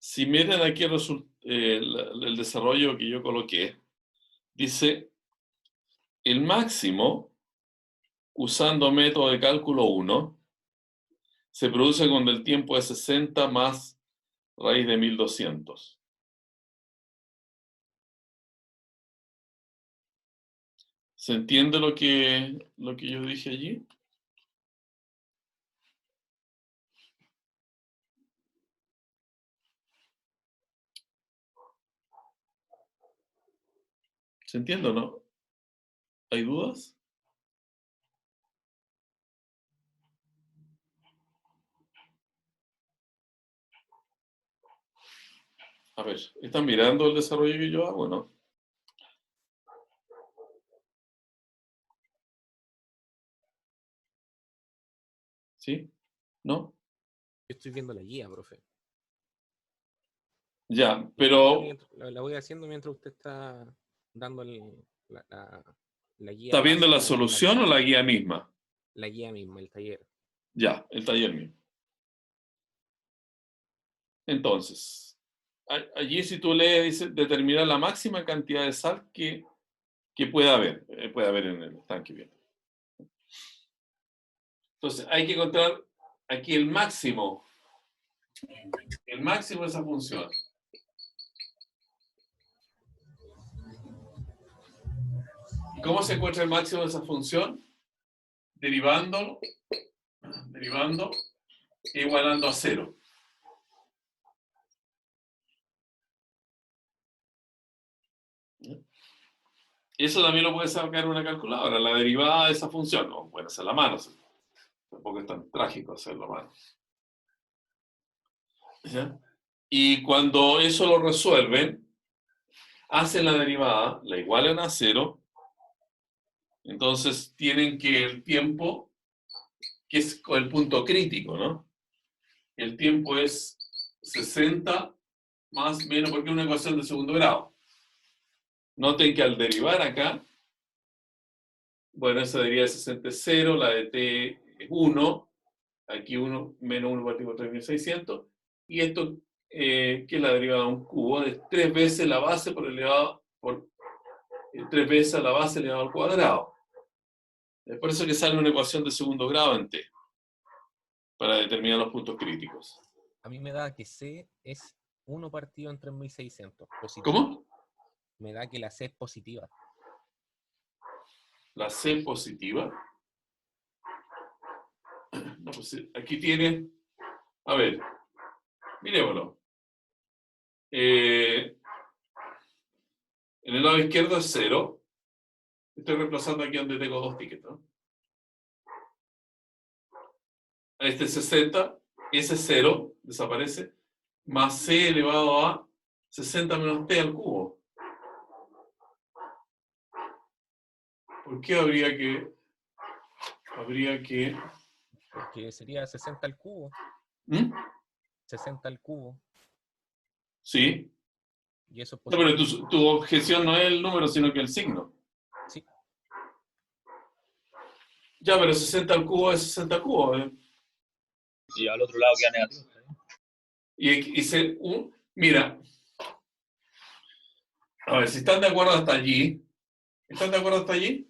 Si miran aquí el desarrollo que yo coloqué, dice el máximo, usando método de cálculo 1, se produce cuando el tiempo es 60 más raíz de 1200. ¿Se entiende lo que yo dije allí? ¿Se entiende o no? ¿Hay dudas? A ver, ¿están mirando el desarrollo que yo hago o no? ¿Sí? ¿No? Yo estoy viendo la guía, profe. Ya, pero La voy haciendo mientras usted está dando la guía ¿está viendo la básica del solución o la análisis. guía misma? La guía misma, el taller. Ya, el taller mismo. Entonces, allí si tú lees, dice determinar la máxima cantidad de sal que pueda haber en el estanque. Bien. Entonces, hay que encontrar aquí el máximo de esa función. ¿Cómo se encuentra el máximo de esa función? Derivando e igualando a 0. Eso también lo puede sacar una calculadora, la derivada de esa función. No, puede hacer la mano. Tampoco es tan trágico hacerlo mal. ¿Ya? Y cuando eso lo resuelven, hacen la derivada, la igualan a 0, entonces tienen que el tiempo, que es el punto crítico, ¿no? El tiempo es 60 más menos, porque es una ecuación de segundo grado. Noten que al derivar acá, bueno, esa derivada de 60 es 0, la de t es 1, aquí 1 menos 1 partido por 3600, y esto, que es la derivada de un cubo, es 3 veces la base por elevado, por 3 veces la base elevado al cuadrado. Es por eso que sale una ecuación de segundo grado en t, para determinar los puntos críticos. A mí me da que C es 1 partido en 3600. Positivo. ¿Cómo? Me da que la C es positiva. La C positiva. No, pues aquí tiene, a ver, miremoslo. En el lado izquierdo es 0. Estoy reemplazando aquí donde tengo 2 tickets, ¿no? Este es 60, ese 0 desaparece, más C elevado a 60 menos T al cubo. ¿Por qué habría que Porque sería 60 al cubo. ¿Mm? 60 al cubo. Sí. Y eso es No, pero positivo. tu objeción no es el número, sino que el signo. Sí. Ya, pero 60 al cubo es 60 al cubo. Y al otro lado queda negativo. Mira, a ver, si están de acuerdo hasta allí, ¿están de acuerdo hasta allí?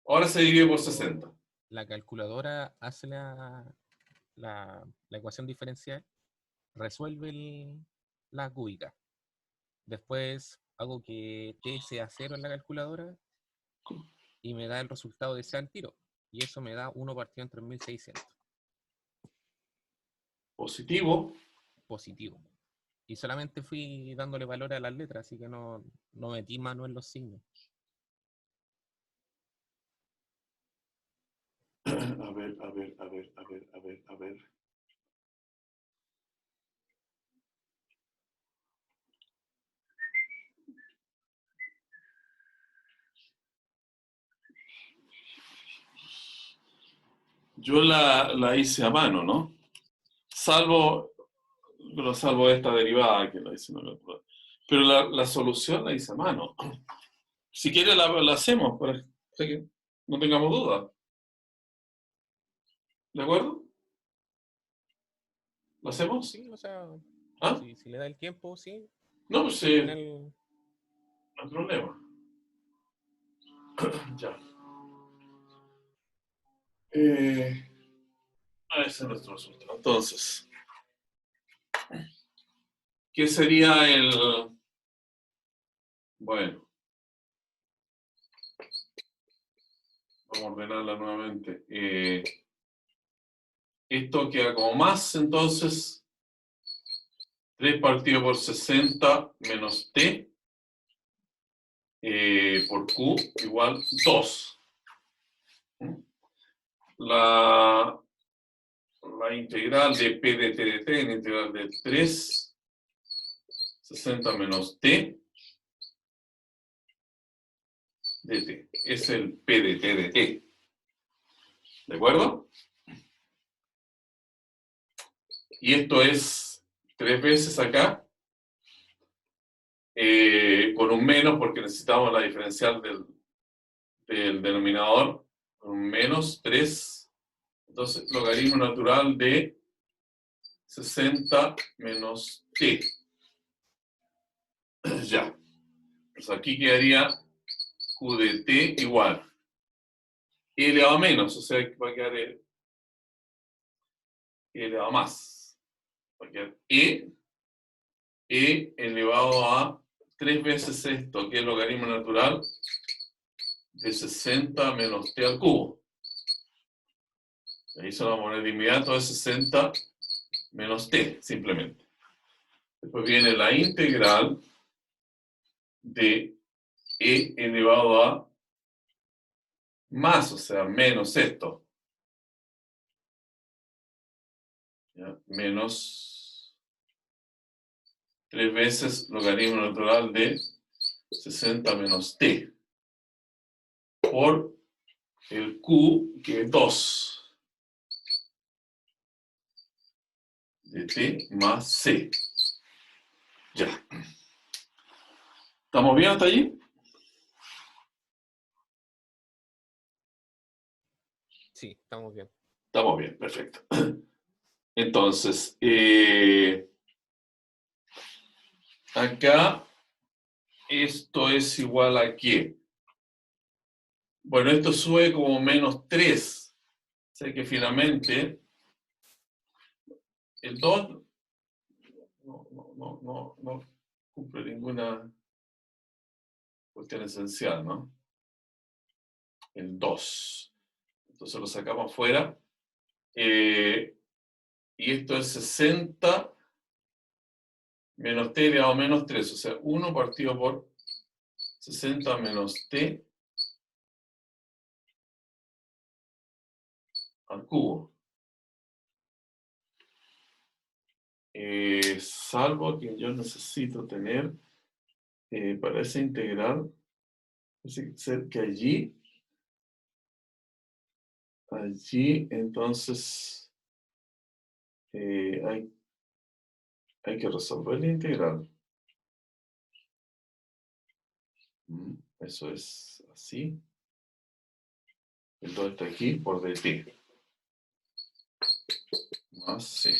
Ahora se divide por 60. La calculadora hace la ecuación diferencial, resuelve la cúbica. Después hago que t sea 0 en la calculadora y me da el resultado de C al tiro. Y eso me da 1 partido en 3600. Positivo. Positivo. Y solamente fui dándole valor a las letras, así que no metí mano en los signos. A ver. Yo la hice a mano, ¿no? Salvo esta derivada que la hice, no. Pero la solución la hice a mano. Si quiere la hacemos, para que no tengamos duda. ¿De acuerdo? ¿Lo hacemos? Sí, o sea, ¿Ah? si le da el tiempo, sí. No, pues Al sí, final, no hay problema. Ya. Ese es nuestro resultado. Entonces, ¿qué sería el...? Bueno. Vamos a ordenarla nuevamente. Esto queda como más, entonces, 3 partido por 60 menos t por q igual 2. La integral de p de t de t es la integral de 3, 60 menos t de t. Es el p de t de t. ¿De acuerdo? Y esto es 3 veces acá, con un menos porque necesitamos la diferencial del denominador, un menos 3. Entonces, logaritmo natural de 60 menos t. Ya. Pues aquí quedaría q de t igual e elevado a menos, o sea, va a quedar e elevado a más. Va a quedar e elevado a 3 veces esto, que es el logaritmo natural de 60 menos t al cubo. Ahí se lo vamos a poner de inmediato, es 60 menos t, simplemente. Después viene la integral de e elevado a más, o sea, menos esto. ¿Ya? Menos 3 veces logaritmo natural de 60 menos t por el q, que es 2 de t más c. Ya. ¿Estamos bien hasta allí? Sí, estamos bien. Estamos bien, perfecto. Entonces, acá esto es igual a ¿qué? Bueno, esto sube como menos 3. Sé que finalmente el 2 no cumple ninguna cuestión esencial, ¿no? El 2. Entonces lo sacamos fuera. Y esto es 60 menos t elevado a menos 3. O sea, 1 partido por 60 menos t al cubo. Salvo que yo necesito tener para esa integral, parece ser que allí, entonces hay que resolver la integral. Eso es así. El 2 está aquí por dt. Más c.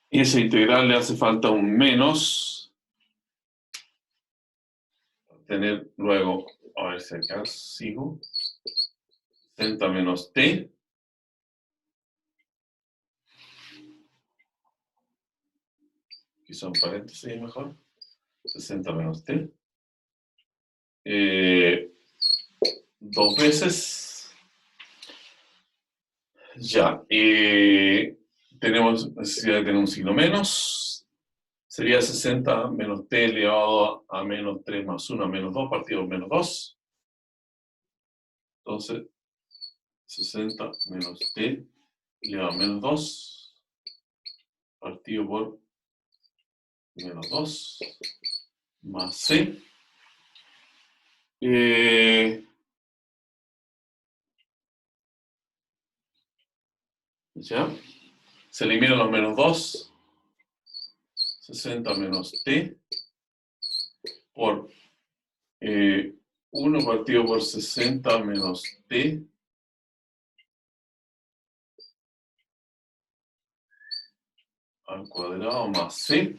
Y esa integral le hace falta un menos. Tener luego, a ver si acá sigo. 60 menos t. Quizá un paréntesis mejor. 60 menos t. 2 veces. Ya. Tenemos necesidad de tener un signo menos. Sería 60 menos t elevado a menos 3 más 1 a menos 2 partido por menos 2. Entonces, 60 menos t elevado a menos 2 partido por menos 2 más c. ¿Ya? Se eliminan los menos 2. 60 menos t por 1 partido por 60 menos t al cuadrado más c.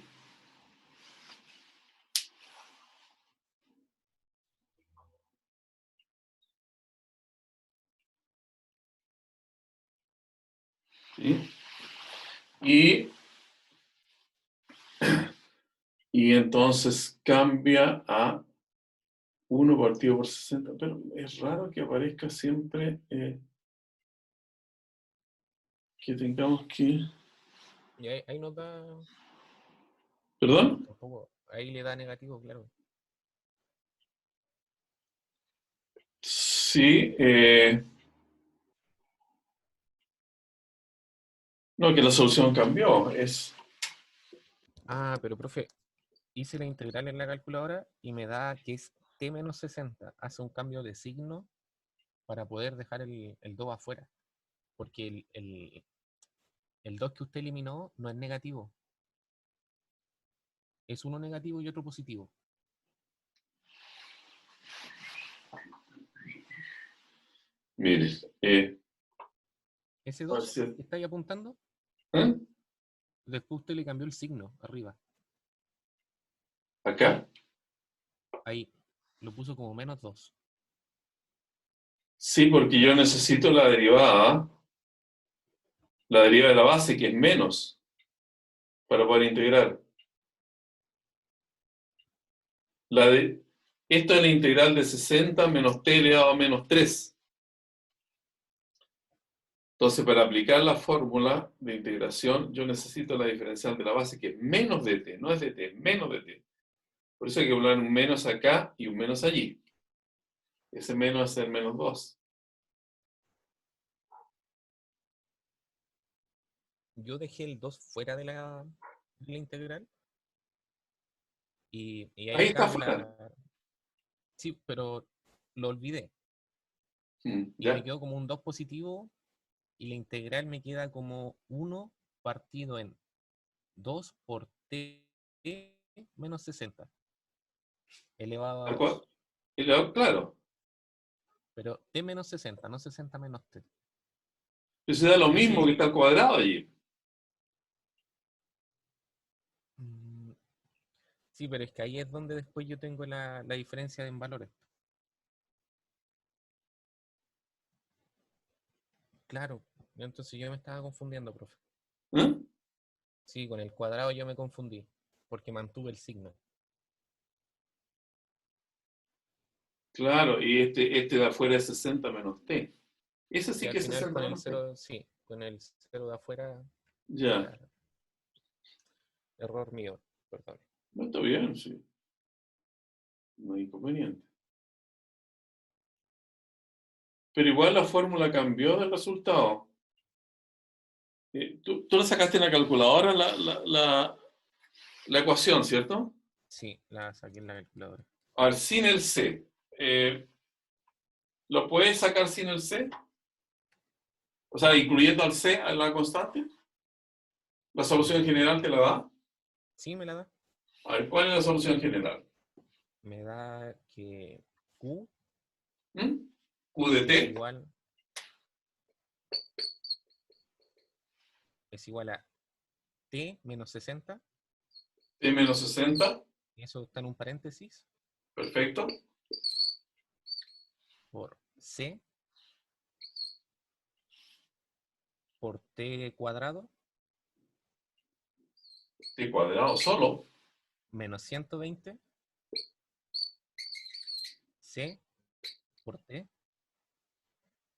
¿Sí? Y entonces cambia a 1 partido por 60. Pero es raro que aparezca siempre que tengamos que... Y ahí nos da. ¿Perdón? Tampoco. Ahí le da negativo, claro. Sí. No, que la solución cambió. Ah, pero profe, hice la integral en la calculadora y me da que es t menos 60. Hace un cambio de signo para poder dejar el 2 afuera. Porque el 2 que usted eliminó no es negativo. Es uno negativo y otro positivo. Mire. Ese A ver 2 si- que está ahí apuntando, ¿eh? después usted le cambió el signo arriba. Acá. Ahí lo puso como menos 2. Sí, porque yo necesito la derivada de la base, que es menos, para poder integrar. Esto es la integral de 60 menos t elevado a menos 3. Entonces, para aplicar la fórmula de integración, yo necesito la diferencial de la base, que es menos de t, no es de t, es menos de t. Por eso hay que poner un menos acá y un menos allí. Ese menos es el menos 2. Yo dejé el 2 fuera de la integral y Ahí ahí está cambio fuera. la... Sí, pero lo olvidé. Y me ¿Ya? quedó como un 2 positivo y la integral me queda como 1 partido en 2 por t menos 60 elevado a ¿Al cual? 2. Claro. Pero t menos 60, no 60 menos t. Eso da lo mismo que Ese, está al cuadrado allí. mm, sí, pero es que ahí es donde después yo tengo la diferencia en valores. Claro, entonces yo me estaba confundiendo, profe. ¿Eh? Sí, con el cuadrado yo me confundí, porque mantuve el signo. Claro, y este de afuera es 60 menos t. Ese Sí, sí al que es final 60 con el menos t. 0, sí, con el 0 de afuera, Ya. ya, error mío, perdón. No está bien, sí. No hay inconveniente. Pero igual la fórmula cambió del resultado. Tú le sacaste en la calculadora la ecuación, ¿cierto? Sí, la saqué en la calculadora. A ver, sin el c. ¿Lo puedes sacar sin el c? O sea, incluyendo al c a la constante. ¿La solución general te la da? Sí, me la da. A ver, ¿cuál es la solución general? Me da que Q ¿Mm? Q de es t, igual, es igual a T menos 60, t menos 60, y eso está en un paréntesis, perfecto. por C por T cuadrado T cuadrado solo. menos 120 C por T.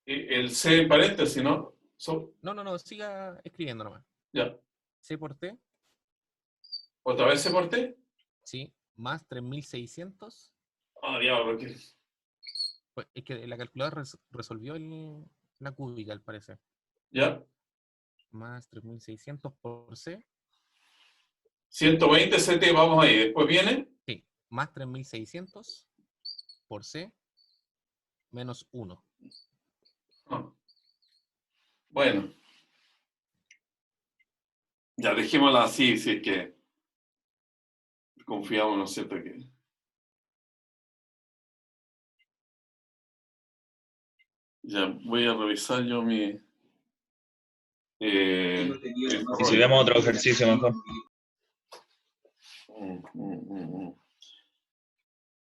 El c en paréntesis, ¿no? No, siga escribiendo nomás. Ya. C por T, ¿Otra vez c por t? sí, más 3600. Ah, diablo, ¿qué? Pues es que la calculadora resolvió la cúbica, al parecer. ¿Ya? Más 3600 por C, 120 ct, vamos ahí. Después viene. sí, más 3600 por C menos 1. Ah, bueno, ya dejémosla así, si es que confiamos, ¿no es cierto? Que... Ya, voy a revisar yo mi... Y si vemos otro ejercicio mejor.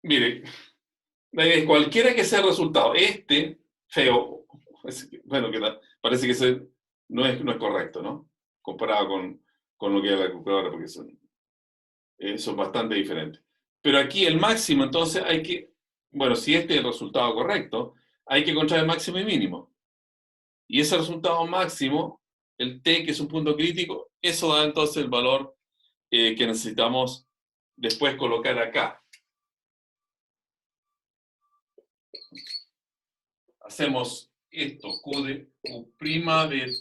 Mire, cualquiera que sea el resultado, feo, bueno, parece que no es correcto, ¿no? Comparado con lo que es la calculadora, porque son bastante diferentes. Pero aquí el máximo, entonces bueno, si este es el resultado correcto, hay que encontrar el máximo y mínimo. Y ese resultado máximo, el t, que es un punto crítico, eso da entonces el valor que necesitamos después colocar acá. Hacemos esto, Q de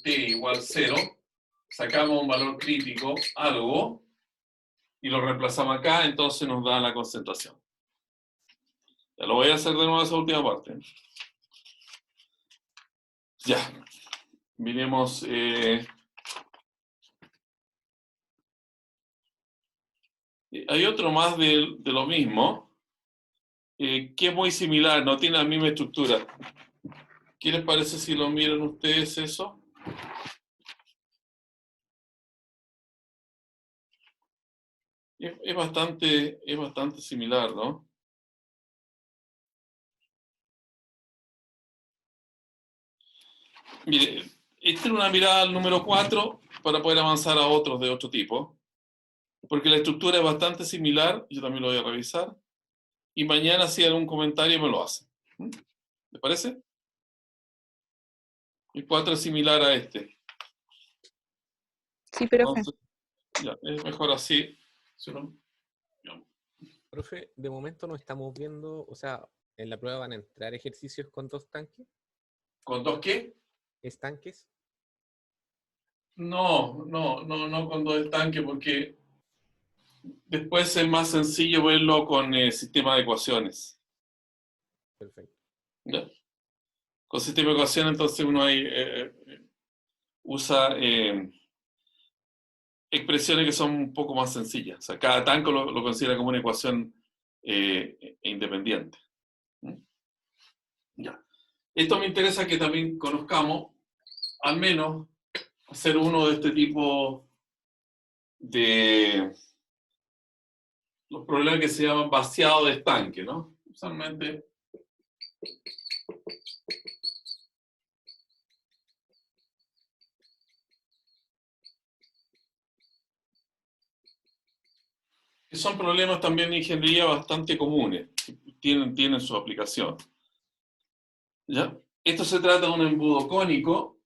t igual 0, sacamos un valor crítico, algo, y lo reemplazamos acá, entonces nos da la concentración. Ya lo voy a hacer de nuevo esa última parte. Ya, miremos. Hay otro más de lo mismo, que es muy similar, no tiene la misma estructura. ¿Qué les parece si lo miran ustedes eso? Es bastante similar, ¿no? Mire, esta es una mirada al número 4 para poder avanzar a otros de otro tipo, porque la estructura es bastante similar, yo también lo voy a revisar, y mañana si hay algún comentario me lo hacen. ¿Les parece? El 4 es similar a este. Sí, profe. Entonces, ya, es mejor así. Si no, ya. Profe, de momento no estamos viendo, o sea, ¿En la prueba van a entrar ejercicios con 2 tanques? ¿Con 2 qué? ¿Estanques? No con 2 estanques, porque después es más sencillo verlo con sistema de ecuaciones. Perfecto. ¿Ya? Con sistema de ecuaciones, entonces uno ahí usa expresiones que son un poco más sencillas. O sea, cada tanque lo considera como una ecuación independiente. Ya. Esto me interesa que también conozcamos, al menos, hacer uno de este tipo de los problemas que se llaman vaciado de estanque, ¿no? Usualmente que son problemas también de ingeniería bastante comunes, tienen su aplicación. ¿Ya? Esto se trata de un embudo cónico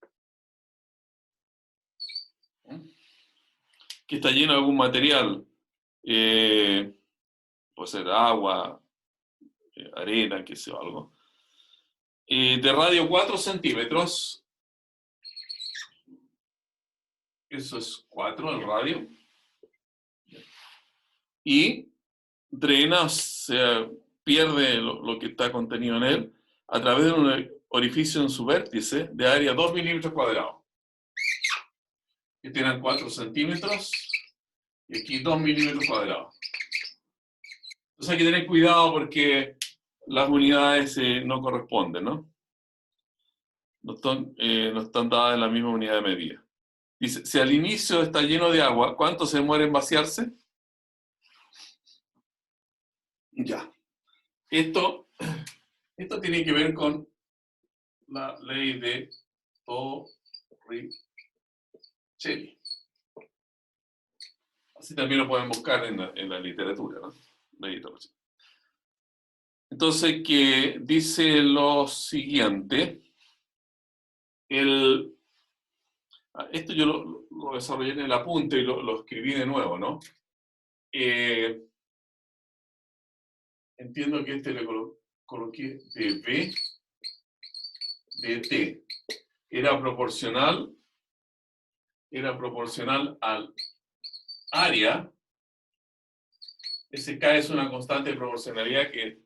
que está lleno de algún material, puede ser agua, arena, qué sé yo, algo, de radio 4 centímetros, eso es 4 el radio, y drena, o sea, pierde lo que está contenido en él a través de un orificio en su vértice de área 2 milímetros cuadrados. Que tienen 4 centímetros y aquí 2 milímetros cuadrados. Entonces hay que tener cuidado porque las unidades no corresponden, ¿no? No están dadas en la misma unidad de medida. Dice, si al inicio está lleno de agua, ¿cuánto se demora en vaciarse? Ya. Esto tiene que ver con la ley de Torricelli. Así también lo pueden buscar en la literatura, ¿no? Ley de Torricelli. Entonces, que dice lo siguiente. Esto yo lo desarrollé en el apunte y lo escribí de nuevo, ¿no? Entiendo que le coloqué de B de T. Era proporcional al área. Ese K es una constante de proporcionalidad que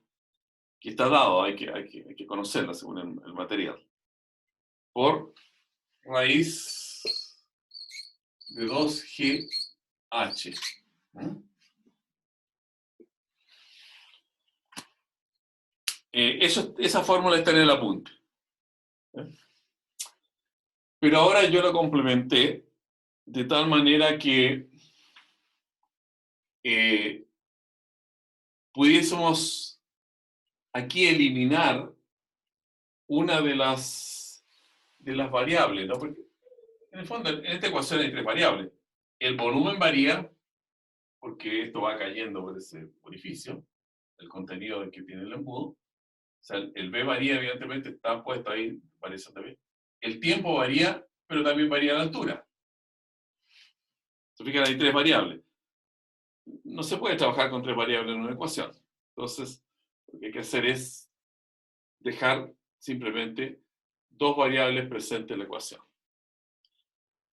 está dado, hay que conocerla según el material. Por raíz de 2GH. Esa fórmula está en el apunte. Pero ahora yo lo complementé de tal manera que pudiésemos aquí eliminar una de las variables, ¿no? Porque en el fondo, en esta ecuación hay 3 variables. El volumen varía, porque esto va cayendo por ese orificio, el contenido que tiene el embudo. O sea, el B varía, evidentemente, está puesto ahí, parece también. El tiempo varía, pero también varía la altura. Se fijan, hay 3 variables. No se puede trabajar con 3 variables en una ecuación. Entonces, lo que hay que hacer es dejar simplemente 2 variables presentes en la ecuación.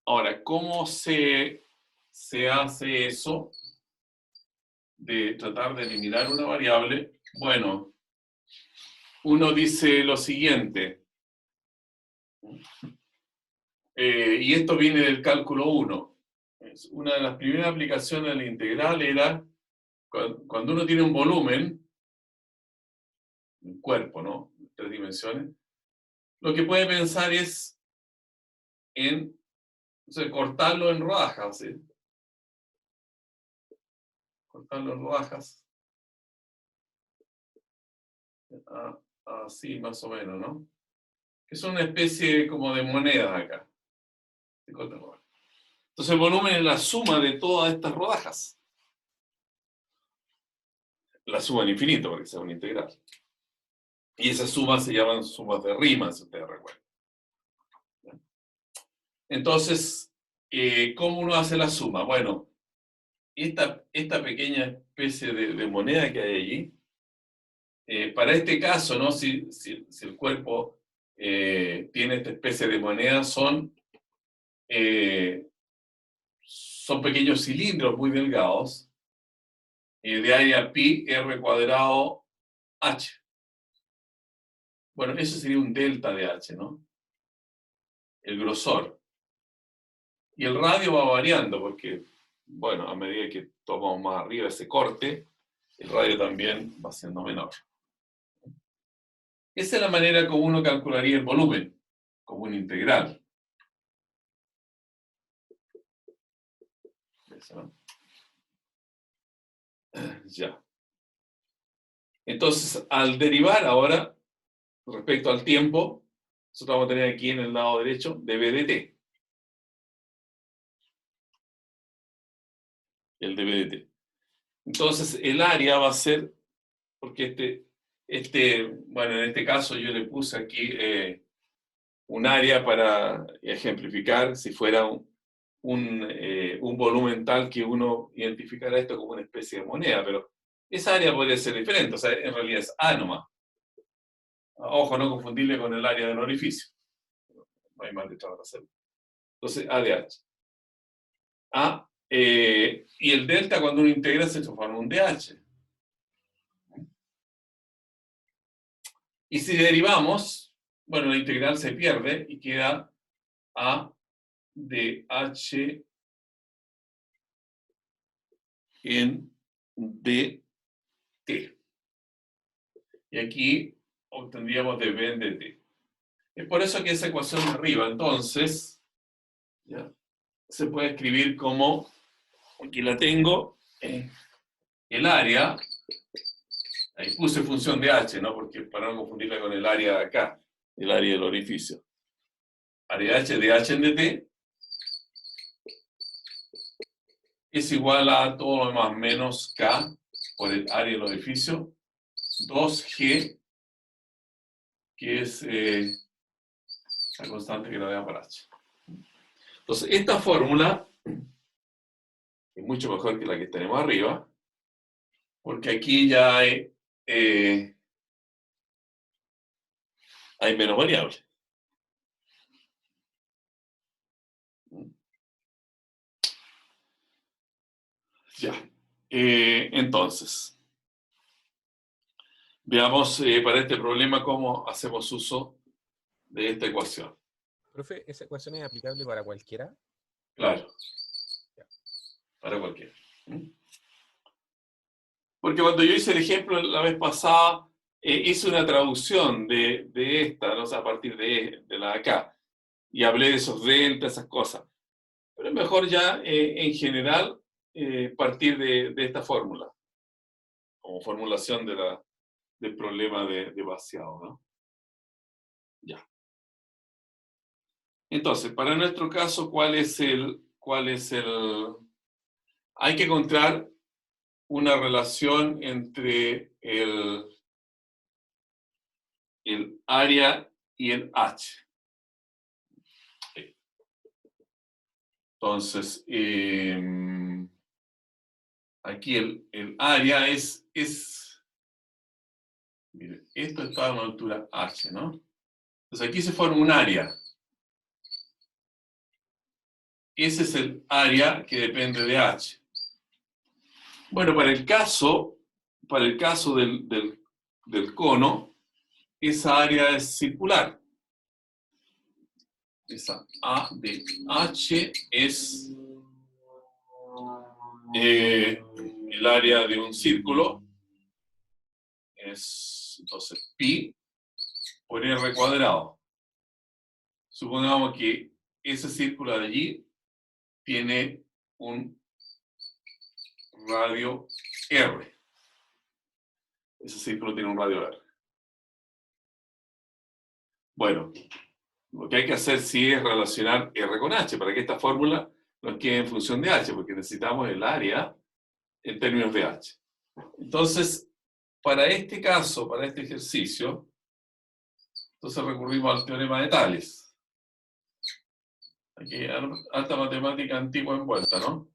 Ahora, ¿cómo se hace eso de tratar de eliminar una variable? Bueno, uno dice lo siguiente, y esto viene del cálculo 1. Una de las primeras aplicaciones de la integral era cuando uno tiene un volumen, un cuerpo, ¿no? 3 dimensiones, lo que puede pensar es en cortarlo en rodajas, ¿sí? Cortarlo en rodajas. Así más o menos, ¿no? Que son una especie como de monedas acá. Entonces el volumen es la suma de todas estas rodajas. La suma al infinito, porque sea una integral. Y esas sumas se llaman sumas de Riemann, si ustedes recuerdan. Entonces, ¿cómo uno hace la suma? Bueno, esta pequeña especie de moneda que hay allí, para este caso, ¿no? Si el cuerpo tiene esta especie de moneda, son pequeños cilindros muy delgados, de área pi r cuadrado h. Bueno, eso sería un delta de h, ¿no? El grosor. Y el radio va variando porque, bueno, a medida que tomamos más arriba ese corte, el radio también va siendo menor. Esa es la manera como uno calcularía el volumen, como un integral. Eso, ¿no? Ya. Entonces, al derivar ahora, respecto al tiempo, nosotros vamos a tener aquí en el lado derecho dB dt. El dB dt. Entonces, el área va a ser, porque bueno, en este caso yo le puse aquí un área para ejemplificar si fuera un volumen tal que uno identificara esto como una especie de moneda, pero esa área podría ser diferente, o sea, en realidad es A nomás. Ojo, no confundirle con el área del orificio. No hay más letra para hacerlo. Entonces, A de H. Y el delta cuando uno integra se transforma en un DH. Y si derivamos, bueno, la integral se pierde y queda A de H en dt. Y aquí obtendríamos dB en dt. Es por eso que esa ecuación de arriba, entonces, ¿ya? Se puede escribir como, aquí la tengo, el área, ahí puse función de h, ¿no? Porque para no confundirla con el área de acá, el área del orificio. Área h de h en dt es igual a todo lo demás menos k por el área del orificio, 2g, que es la constante que la da para h. Entonces, esta fórmula es mucho mejor que la que tenemos arriba, porque aquí ya hay menos variables. Ya. Entonces, veamos para este problema cómo hacemos uso de esta ecuación. Profe, ¿esa ecuación es aplicable para cualquiera? Claro. Para cualquiera. Porque cuando yo hice el ejemplo la vez pasada, hice una traducción de esta, ¿no? O sea, a partir de la de acá, y hablé de esos deltas, esas cosas. Pero es mejor ya, en general, partir de esta fórmula, como formulación del problema de vaciado, ¿no? Ya. Entonces, para nuestro caso, ¿cuál es el... Hay que encontrar una relación entre el área y el H. Entonces, aquí el área es mire, esto está a una altura H, ¿no? Entonces aquí se forma un área. Ese es el área que depende de H. Bueno, para el caso del cono, esa área es circular. Esa A de H es el área de un círculo. Es, entonces, pi por r cuadrado. Supongamos que ese círculo de allí tiene un radio R. Ese círculo tiene un radio R. Bueno, lo que hay que hacer sí es relacionar R con H, para que esta fórmula nos quede en función de H, porque necesitamos el área en términos de H. Entonces, para este caso, para este ejercicio, entonces recurrimos al teorema de Tales. Aquí hay alta matemática antigua envuelta, ¿no?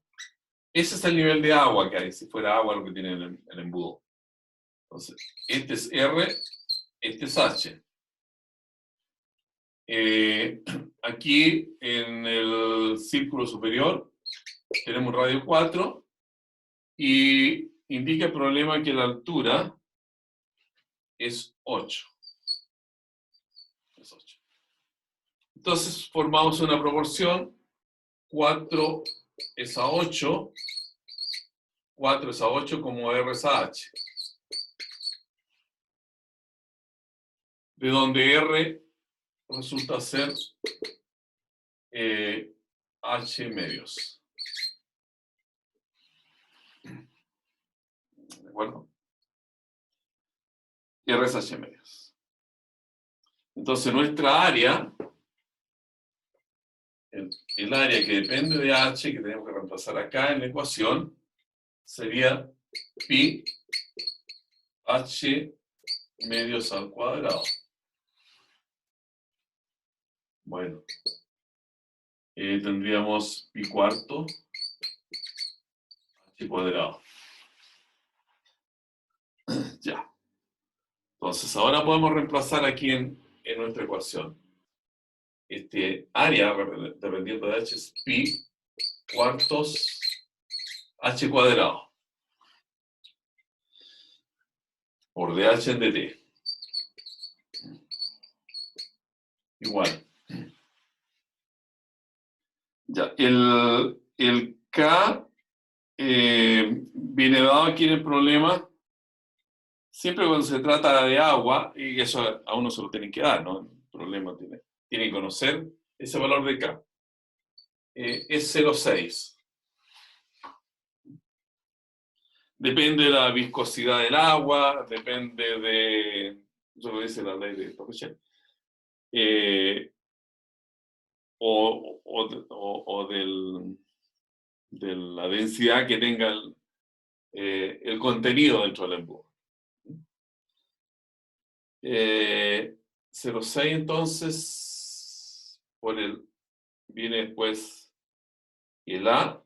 Ese es el nivel de agua que hay, si fuera agua lo que tiene el embudo. Entonces, este es R, este es H. Aquí en el círculo superior tenemos radio 4 y indica el problema que la altura es 8. Es 8. Entonces formamos una proporción 4 es a 8, 4 es a 8 como R es a H. De donde R resulta ser H medios. ¿De acuerdo? R es H medios. Entonces nuestra área, el área que depende de H, que tenemos que reemplazar acá en la ecuación, sería pi H medios al cuadrado. Bueno, tendríamos pi cuarto H cuadrado. Ya. Entonces, ahora podemos reemplazar aquí en nuestra ecuación. Este área, dependiendo de H, es pi cuartos H cuadrado por dH en dt. Igual. Ya, el K viene dado aquí en el problema siempre cuando se trata de agua, y eso a uno se lo tienen que dar, ¿no? El problema tiene que conocer ese valor de K. Es 0,6. Depende de la viscosidad del agua, depende de, eso lo dice la ley de Torricelli, o de la densidad que tenga el contenido dentro del embudo. 0,6 entonces, viene después el A.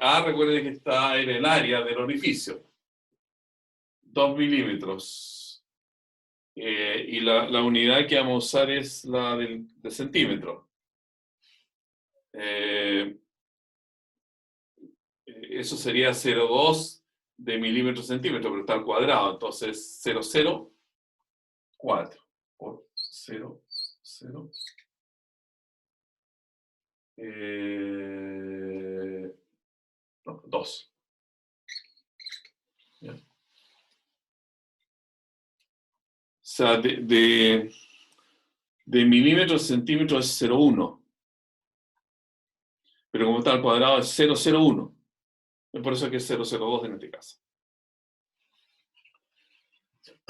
A, recuerden que está en el área del orificio, 2 milímetros. Y la unidad que vamos a usar es la de centímetro. Eso sería 0,2 de milímetro centímetro, pero está al cuadrado, entonces 0,04 por 0,0. No, 2. ¿Ya? O sea, de milímetro a centímetro es 0,1. Pero como está al cuadrado es 0,01. Es por eso que es 0,02 en este caso.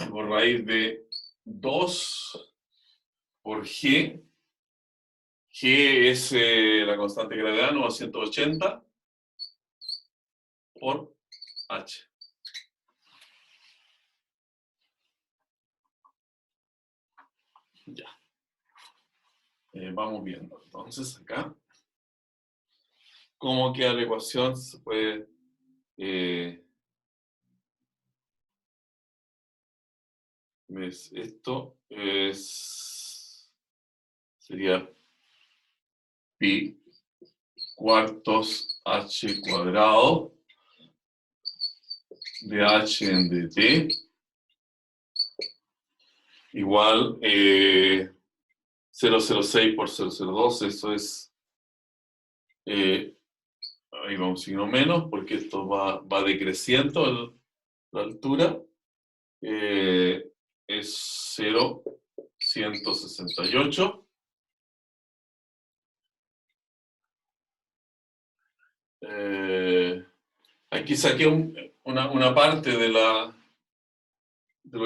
Por raíz de 2 por G. G es la constante de gravedad, 980 por H. Ya. Vamos viendo. Entonces, acá, ¿cómo queda la ecuación? Se puede... esto sería pi cuartos H cuadrado de H en dt igual 0,06 por 0,02, eso es, ahí va un signo menos, porque esto va decreciendo la altura, es 0,168. Aquí saqué una parte de lo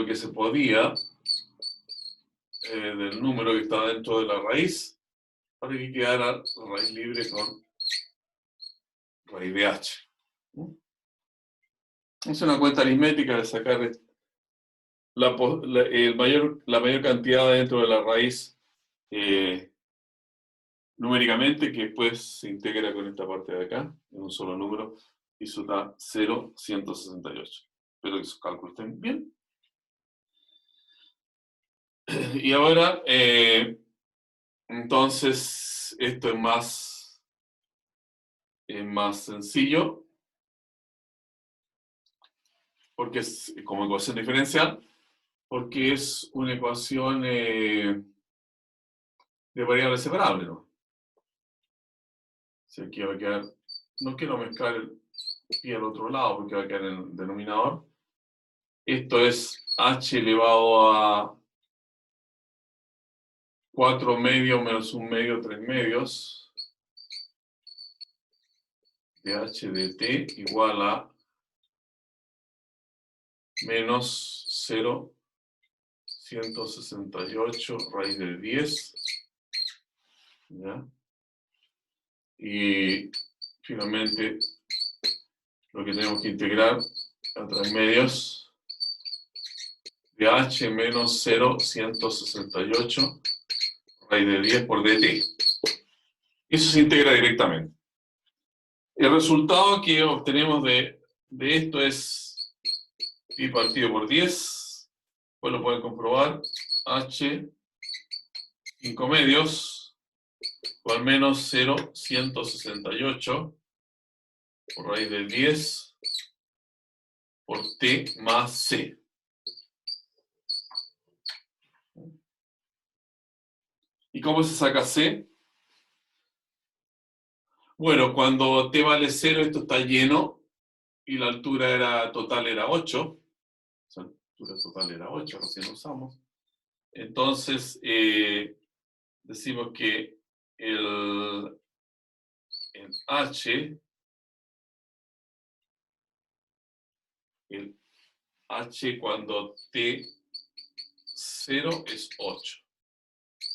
que se podía, del número que está dentro de la raíz, para que quedara la raíz libre con raíz de h. Es una cuenta aritmética de sacar la mayor cantidad dentro de la raíz numéricamente, que después se integra con esta parte de acá, en un solo número, y eso da 0,168. Espero que sus cálculos estén bien. Y ahora, entonces, esto es más sencillo, porque es como ecuación diferencial, porque es una ecuación de variables separables, ¿no? O sea, aquí va a quedar, no quiero mezclar el pi al otro lado porque va a quedar en el denominador. Esto es h elevado a 4 medios menos 1 medio, 3 medios, de h de t igual a menos 0,168 raíz de 10. ¿Ya? Y finalmente lo que tenemos que integrar a 3 medios de h menos 0,168 raíz de 10 por dt. Eso se integra directamente. El resultado que obtenemos de esto es pi partido por 10. Pues lo pueden comprobar. H 5 medios o al menos 0,168 por raíz de 10 por t más c. ¿Y cómo se saca c? Bueno, cuando t vale 0, esto está lleno y la altura total era 8. La altura total era 8, recién lo usamos. Entonces, decimos que el h cuando t 0 es 8.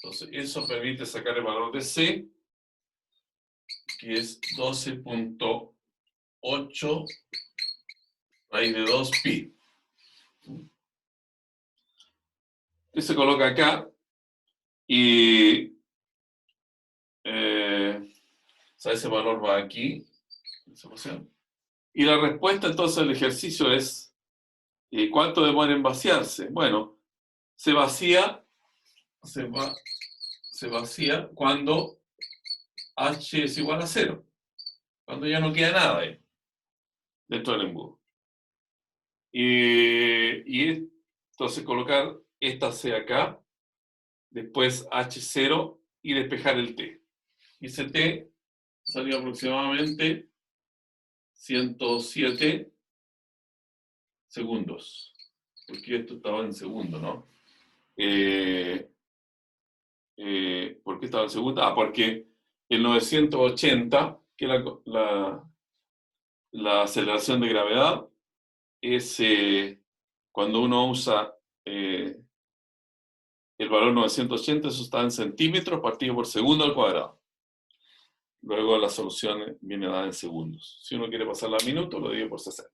Entonces, eso permite sacar el valor de c, que es 12.8 raíz de 2 pi. Que se coloca acá y ese valor va aquí, esa opción. Y la respuesta entonces del ejercicio es ¿cuánto demora en vaciarse? Bueno, se vacía cuando h es igual a 0, cuando ya no queda nada ahí, dentro del embudo. Y entonces colocar esta c acá, después h0 y despejar el t. Y ese t salió aproximadamente 107 segundos, porque esto estaba en segundo, ¿no? ¿Por qué estaba en segundo? Porque el 980, que es la aceleración de gravedad, es cuando uno usa el valor 980, eso está en centímetros partido por segundo al cuadrado. Luego la solución viene dada en segundos. Si uno quiere pasarla a minutos, lo divide por 60.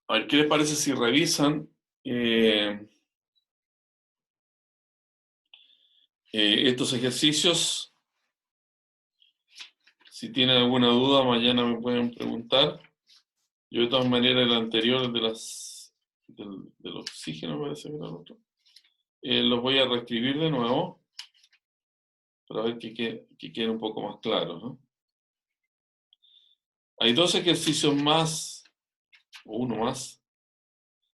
A ver, ¿qué les parece si revisan estos ejercicios? Si tienen alguna duda, mañana me pueden preguntar. Yo de todas maneras, el anterior del oxígeno, parece que era el otro, los voy a reescribir de nuevo para ver que queden un poco más claros, ¿no? Hay dos ejercicios más, o uno más,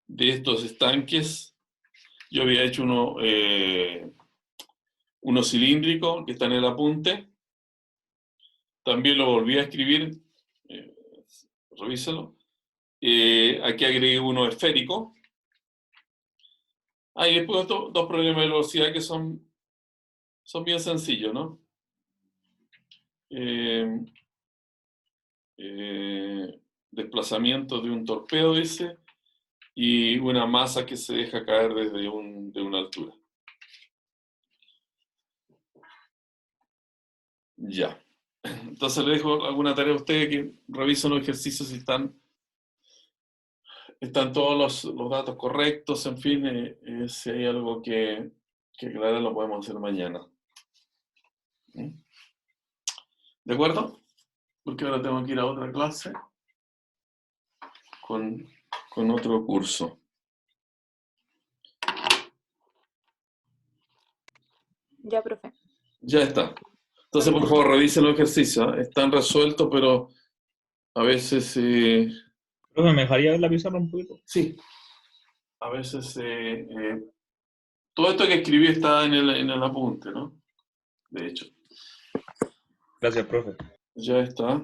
de estos estanques. Yo había hecho uno cilíndrico que está en el apunte. También lo volví a escribir, revísalo. Aquí agregué uno esférico. Y después dos problemas de velocidad que son bien sencillos, ¿no? Desplazamiento de un torpedo, dice, y una masa que se deja caer desde de una altura. Ya. Entonces le dejo alguna tarea a ustedes que revisen los ejercicios si están todos los datos correctos, en fin, si hay algo que aclarar lo podemos hacer mañana. ¿De acuerdo? Porque ahora tengo que ir a otra clase. con otro curso. Ya, profe. Ya está. Entonces, por favor, revisen los ejercicios. Están resueltos, pero a veces, Profe, ¿me dejaría ver la pizarra un poquito? sí, a veces todo esto que escribí está en el apunte, ¿no? De hecho, Gracias, profe. ya está.